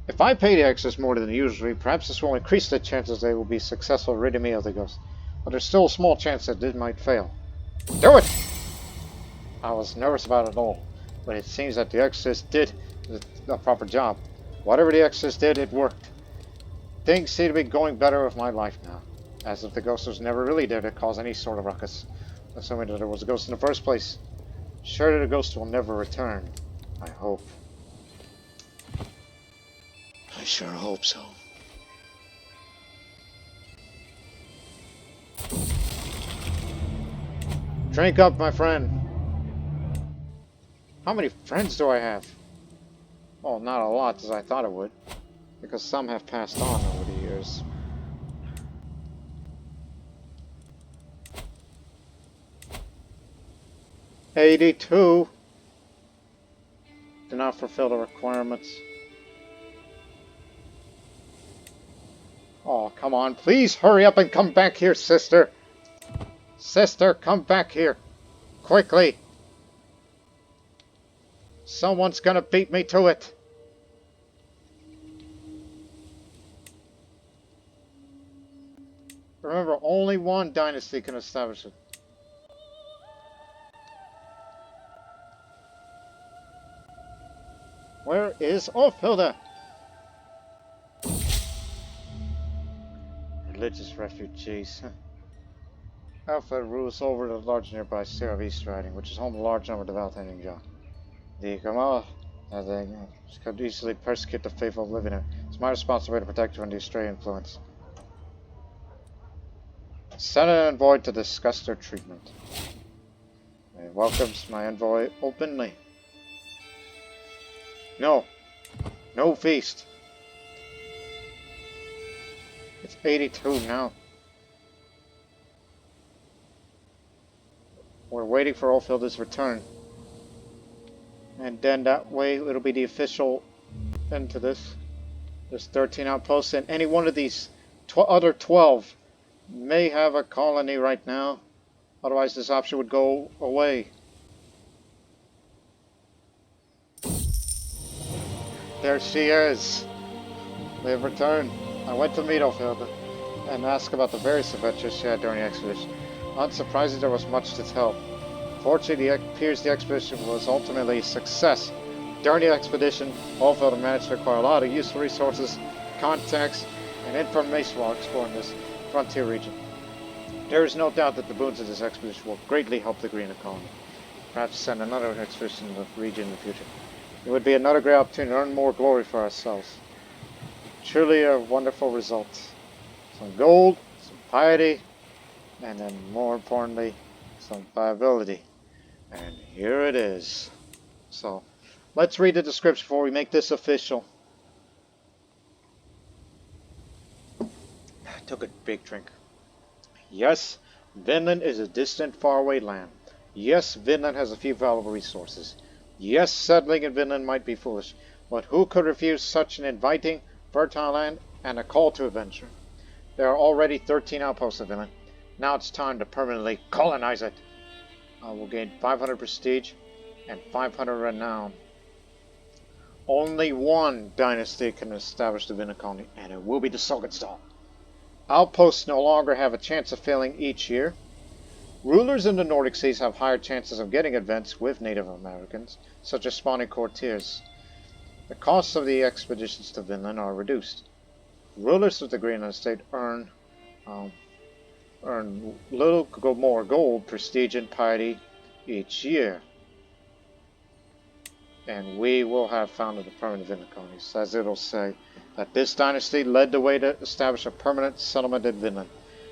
If I pay the exorcist more than usually, perhaps this will increase the chances they will be successful in ridding me of the ghost. But there's still a small chance that it might fail. Do it! I was nervous about it all, but it seems that the exorcist did the proper job. Whatever the exorcist did, it worked. Things seem to be going better with my life now, as if the ghost was never really there to cause any sort of ruckus, assuming that there was a ghost in the first place. Surely the ghost will never return, I hope. I sure hope so. Drink up, my friend. How many friends do I have? Well, not a lot as I thought it would, because some have passed on over the years. $82. Do not fulfill the requirements. Oh, come on. Please hurry up and come back here, sister. Sister, come back here. Quickly. Someone's gonna beat me to it. Remember, only one dynasty can establish it. Where is Orfilda? Religious refugees. Alpha rules over the large nearby state of East Riding, which is home to a large number of devout Indian. The Kamal, as they could easily persecute the faithful living there. It's my responsibility to protect you from the stray influence. Send an envoy to discuss their treatment. He welcomes my envoy openly. No. No feast. It's 82 now. We're waiting for Orfilda's return. And then that way it'll be the official end to this. There's 13 outposts, and any one of these other 12 may have a colony right now. Otherwise this option would go away. There she is. They have returned. I went to meet Orfilda and asked about the various adventures she had during the expedition. Unsurprisingly, there was much to tell. Fortunately, it appears the expedition was ultimately a success. During the expedition, all fellows managed to acquire a lot of useful resources, contacts, and information while exploring this frontier region. There is no doubt that the boons of this expedition will greatly help the Greenland colony. Perhaps send another expedition to the region in the future. It would be another great opportunity to earn more glory for ourselves. Truly a wonderful result. Some gold, some piety, and then more importantly, some viability. And here it is. So, let's read the description before we make this official. I took a big drink. Yes, Vinland is a distant, faraway land. Yes, Vinland has a few valuable resources. Yes, settling in Vinland might be foolish, but who could refuse such an inviting, fertile land and a call to adventure? There are already 13 outposts in Vinland. Now it's time to permanently colonize it. I will gain 500 prestige and 500 renown. Only one dynasty can establish the Vinland colony, and it will be the Sognsdal. Outposts no longer have a chance of failing each year. Rulers in the Nordic seas have higher chances of getting advance with Native Americans, such as spawning courtiers. The costs of the expeditions to Vinland are reduced. Rulers of the Greenland state earn little more gold, prestige, and piety each year. And we will have founded the permanent Vinland colonies, as it'll say that this dynasty led the way to establish a permanent settlement in Vinland.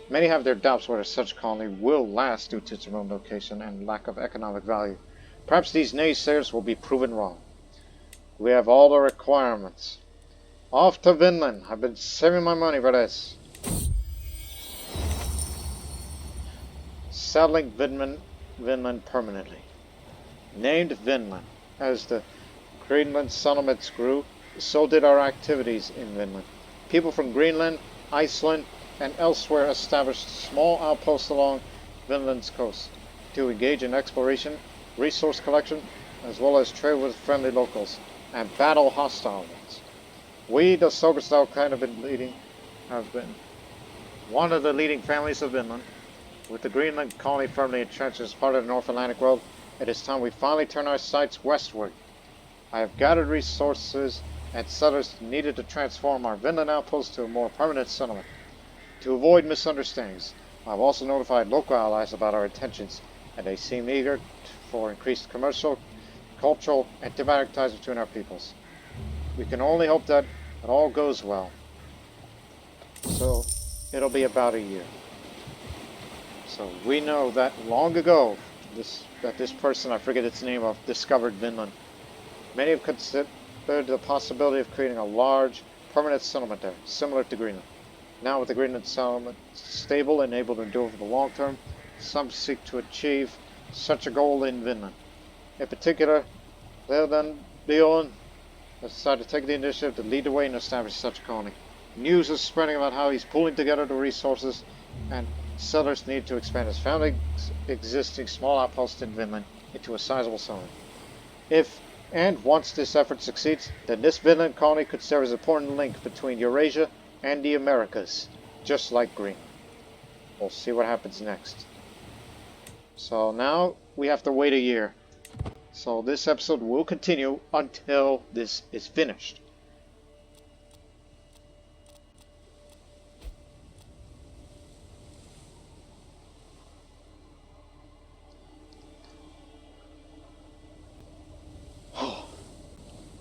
Many have their doubts whether such a colony will last due to its remote location and lack of economic value. Perhaps these naysayers will be proven wrong. We have all the requirements. Off to Vinland. I've been saving my money for this. Settling Vinland permanently. Named Vinland. As the Greenland settlements grew, so did our activities in Vinland. People from Greenland, Iceland, and elsewhere established small outposts along Vinland's coast to engage in exploration, resource collection, as well as trade with friendly locals and battle hostile ones. We, the Sognsdal clan, have been one of the leading families of Vinland. With the Greenland colony firmly entrenched as part of the North Atlantic world, it is time we finally turn our sights westward. I have gathered resources and settlers needed to transform our Vinland outpost to a more permanent settlement. To avoid misunderstandings, I have also notified local allies about our intentions, and they seem eager for increased commercial, cultural, and diplomatic ties between our peoples. We can only hope that it all goes well. So, it'll be about a year. So, we know that long ago, this person, I forget its name of, discovered Vinland. Many have considered the possibility of creating a large, permanent settlement there, similar to Greenland. Now with the Greenland settlement stable and able to endure for the long term, some seek to achieve such a goal in Vinland. In particular, Björn has decided to take the initiative to lead the way and establish such a colony. News is spreading about how he's pulling together the resources and settlers need to expand his family's existing small outpost in Vinland into a sizable settlement. If and once this effort succeeds, then this Vinland colony could serve as an important link between Eurasia and the Americas, just like Greenland. We'll see what happens next. So now we have to wait a year. So this episode will continue until this is finished.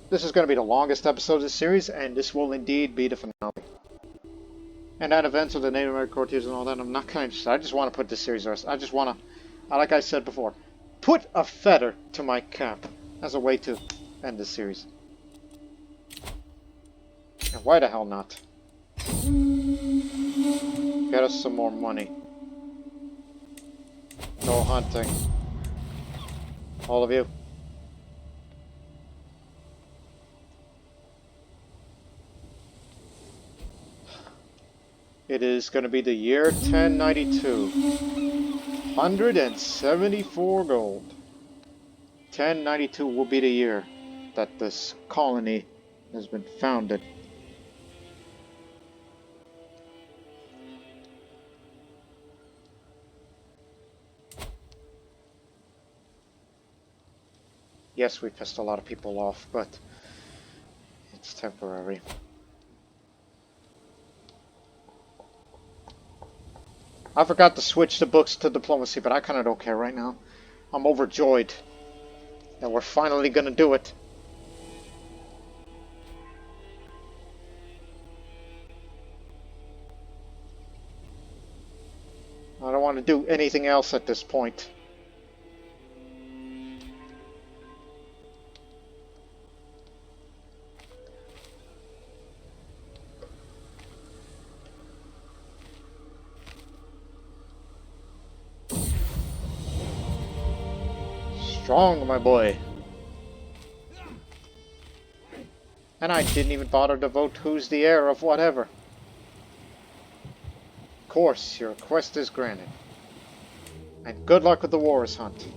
This is going to be the longest episode of this series, and this will indeed be the finale. And that events of the Native American courtiers and all that, I'm not kind of interested. I just want to put this series rest. I just want to, like I said before, put a feather to my cap as a way to end this series. And why the hell not? Get us some more money. Go hunting. All of you. It is going to be the year 1092. 174 gold. 1092 will be the year that this colony has been founded. Yes, we pissed a lot of people off, but it's temporary. I forgot to switch the books to diplomacy, but I kind of don't care right now. I'm overjoyed that we're finally gonna do it. I don't want to do anything else at this point. Strong, my boy. And I didn't even bother to vote who's the heir of whatever. Of course, your request is granted. And good luck with the Wars Hunt.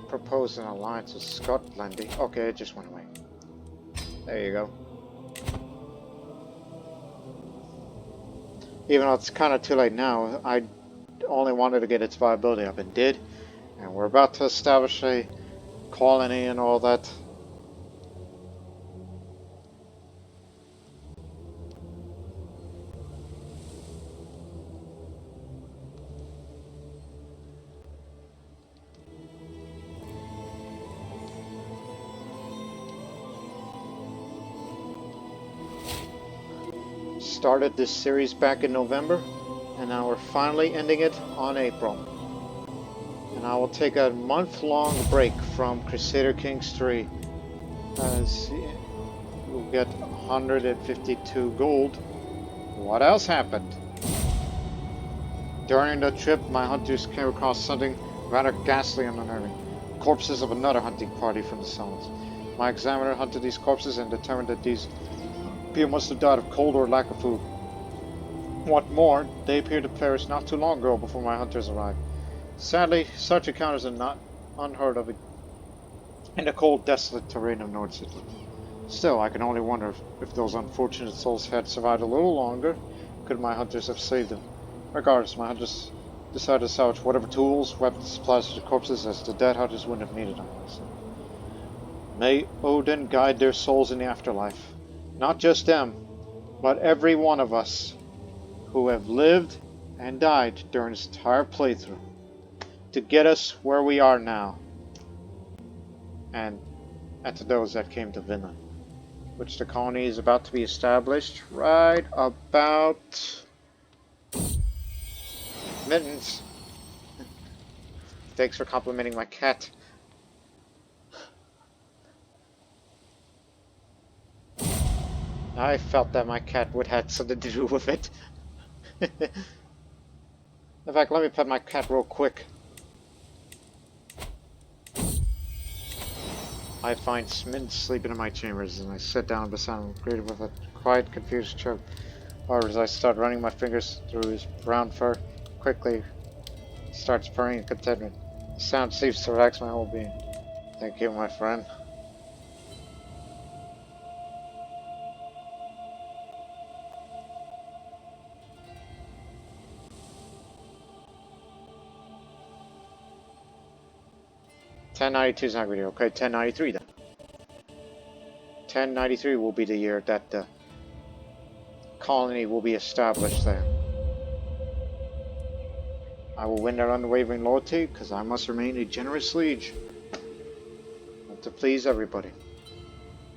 Propose an alliance with Scotland. Okay, it just went away. There you go. Even though it's kind of too late now, I only wanted to get its viability up and did. And we're about to establish a colony and all that. Started this series back in November, and now we're finally ending it on April. And I will take a month-long break from Crusader Kings 3, as we'll get 152 gold. What else happened? During the trip, my hunters came across something rather ghastly and unnerving. Corpses of another hunting party from the Solomons. My examiner hunted these corpses and determined that these people must have died of cold or lack of food. What more, they appeared to perish not too long ago before my hunters arrived. Sadly, such encounters are not unheard of in the cold, desolate terrain of North City. Still, I can only wonder if those unfortunate souls had survived a little longer, could my hunters have saved them. Regardless, my hunters decided to salvage whatever tools, weapons, supplies to the corpses, as the dead hunters wouldn't have needed them. May Odin guide their souls in the afterlife. Not just them, but every one of us who have lived and died during this entire playthrough to get us where we are now. And to those that came to Vinland, which the colony is about to be established right about... Mittens. Thanks for complimenting my cat. I felt that my cat would have something to do with it. In fact, let me pet my cat real quick. I find Smith sleeping in my chambers, and I sit down beside him, greeted with a quiet, confused chirp. However, as I start running my fingers through his brown fur, quickly starts purring in contentment. The sound seems to relax my whole being. Thank you, my friend. $10.92 is not going to be okay. $10.93 then. $10.93 will be the year that the colony will be established there. I will win their unwavering loyalty because I must remain a generous liege and to please everybody,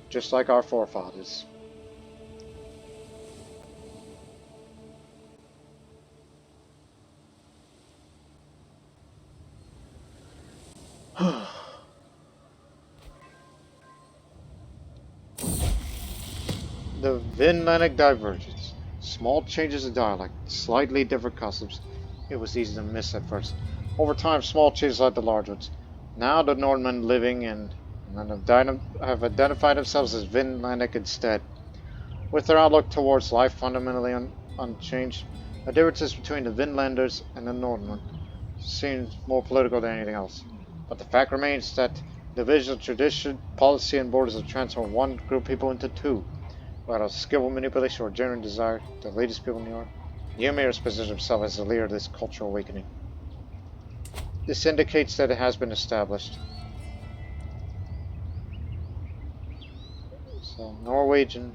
just like our forefathers. The Vinlandic divergence. Small changes in dialect, slightly different customs. It was easy to miss at first. Over time, small changes led to large ones. Now the Northmen living in have identified themselves as Vinlandic instead. With their outlook towards life fundamentally unchanged, the differences between the Vinlanders and the Northmen seems more political than anything else. But the fact remains that division of tradition, policy, and borders have transformed one group of people into two. Without a skillful manipulation or genuine desire to lead his people in the north, Ymir has positioned himself as the leader of this cultural awakening. This indicates that it has been established. So, Norwegian.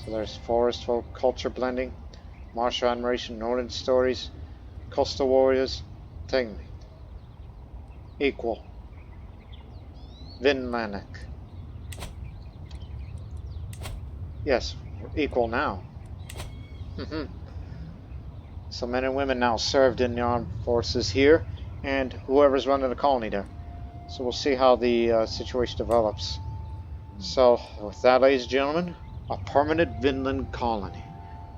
So there's forest folk, culture blending, martial admiration, northern stories, coastal warriors, thing. Equal. Vinlandic. Yes, equal now. So men and women now served in the armed forces here, and whoever's running the colony there. So we'll see how the situation develops. So with that, ladies and gentlemen, a permanent Vinland colony.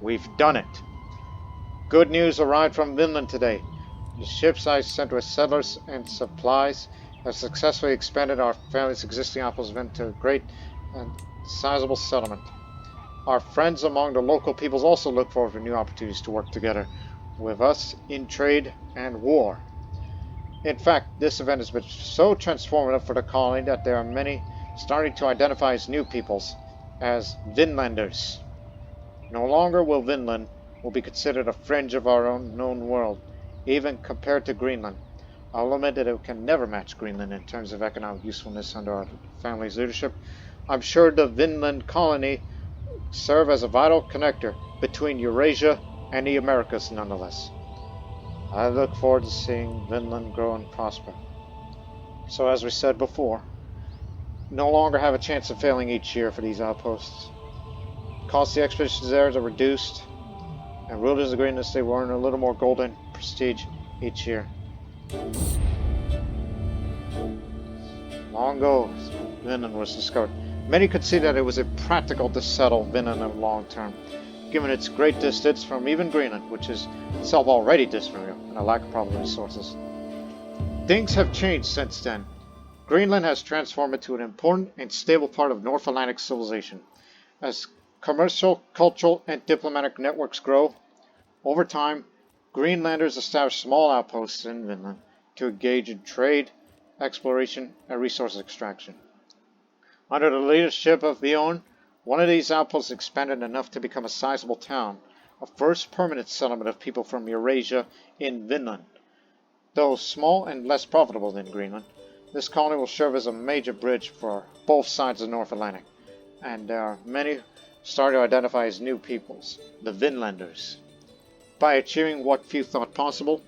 We've done it. Good news arrived from Vinland today. The ships I sent with settlers and supplies have successfully expanded our family's existing outpost into a great and sizable settlement. Our friends among the local peoples also look forward to new opportunities to work together with us in trade and war. In fact, this event has been so transformative for the colony that there are many starting to identify as new peoples, as Vinlanders. No longer will Vinland be considered a fringe of our own known world, even compared to Greenland. I'll admit that it can never match Greenland in terms of economic usefulness under our family's leadership. I'm sure the Vinland colony serve as a vital connector between Eurasia and the Americas nonetheless. I look forward to seeing Vinland grow and prosper. So as we said before, no longer have a chance of failing each year for these outposts. Cost of the expeditions there are reduced, and rulers agree that they will earn a little more golden prestige each year. Long ago, Vinland was discovered. Many could see that it was impractical to settle Vinland in the long term, given its great distance from even Greenland, which is itself already distant and a lack of probable resources. Things have changed since then. Greenland has transformed into an important and stable part of North Atlantic civilization. As commercial, cultural, and diplomatic networks grow, over time, Greenlanders establish small outposts in Vinland to engage in trade, exploration, and resource extraction. Under the leadership of Björn, one of these outposts expanded enough to become a sizable town, a first permanent settlement of people from Eurasia in Vinland. Though small and less profitable than Greenland, this colony will serve as a major bridge for both sides of the North Atlantic, and there are many starting to identify as new peoples, the Vinlanders. By achieving what few thought possible,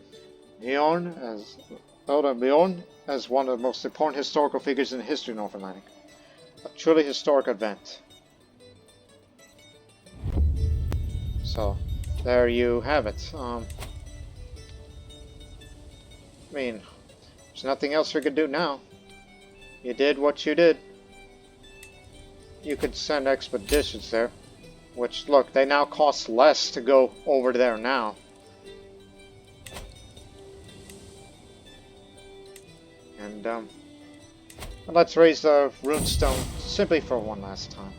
Björn as one of the most important historical figures in the history of North Atlantic. A truly historic event. So, there you have it. There's nothing else we could do now. You did what you did. You could send expeditions there. Which, look, they now cost less to go over there now. And, let's raise the runestone simply for one last time.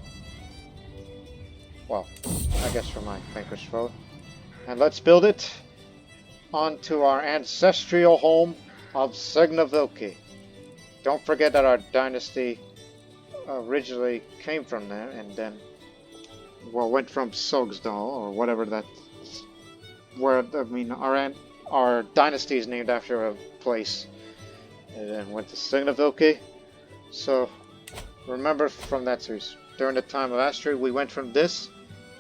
Well, I guess for my vanquished foe. And let's build it onto our ancestral home of Sognsdal. Don't forget that our dynasty originally came from there and then, well, went from Sognsdal or whatever that, our dynasty is named after a place, and then went to Sognsdal. So remember from that series, during the time of Astrid, we went from this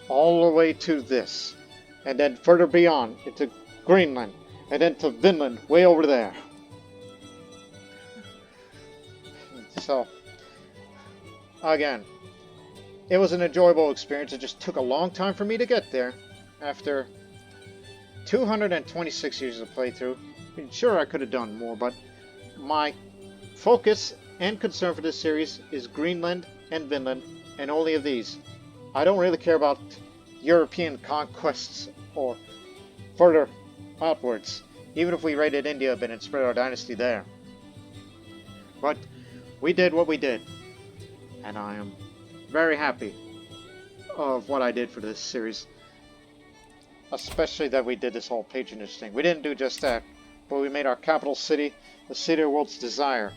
all the way to this, and then further beyond into Greenland, and then to Vinland way over there. So again, it was an enjoyable experience. It just took a long time for me to get there. After 226 years of playthrough, sure, I could have done more, but my focus and concern for this series is Greenland and Vinland, and only of these. I don't really care about European conquests or further outwards, even if we raided India a bit and spread our dynasty there. But we did what we did, and I am very happy of what I did for this series, especially that we did this whole patronage thing. We didn't do just that, but we made our capital city the city of world's desire,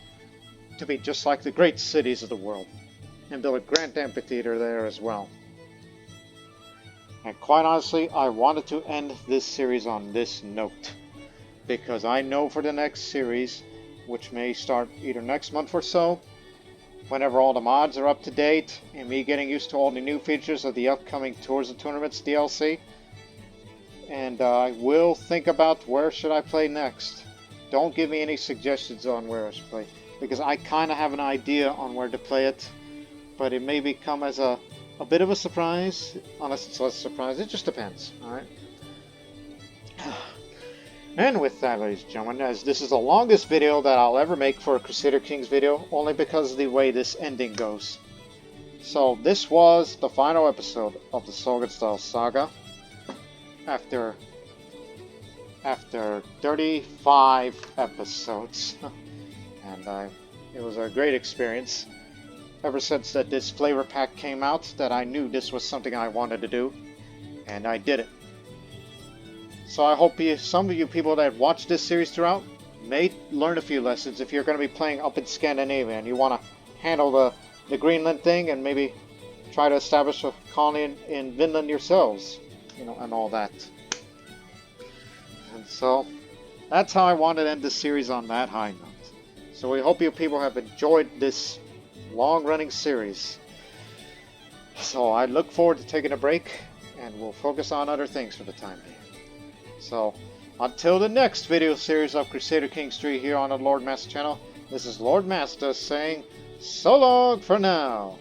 to be just like the great cities of the world, and build a grand amphitheater there as well. And quite honestly, I wanted to end this series on this note, because I know for the next series, which may start either next month or so, whenever all the mods are up to date, and me getting used to all the new features of the upcoming Tours and Tournaments DLC, and I will think about where should I play next. Don't give me any suggestions on where I should play, because I kind of have an idea on where to play it, but it may become as a bit of a surprise, unless it's less surprise. It just depends, alright? And with that, ladies and gentlemen, as this is the longest video that I'll ever make for a Crusader Kings video, only because of the way this ending goes. So this was the final episode of the Sognsdal Saga. After 35 episodes. And it was a great experience. Ever since that this flavor pack came out, that I knew this was something I wanted to do. And I did it. So I hope some of you people that watch this series throughout may learn a few lessons if you're going to be playing up in Scandinavia and you want to handle the Greenland thing and maybe try to establish a colony in Vinland yourselves, you know, and all that. And so that's how I wanted to end this series, on that high note. So we hope you people have enjoyed this long-running series. So I look forward to taking a break, and we'll focus on other things for the time being. So, until the next video series of Crusader Kings 3 here on the Lord Master channel, this is Lord Master saying so long for now.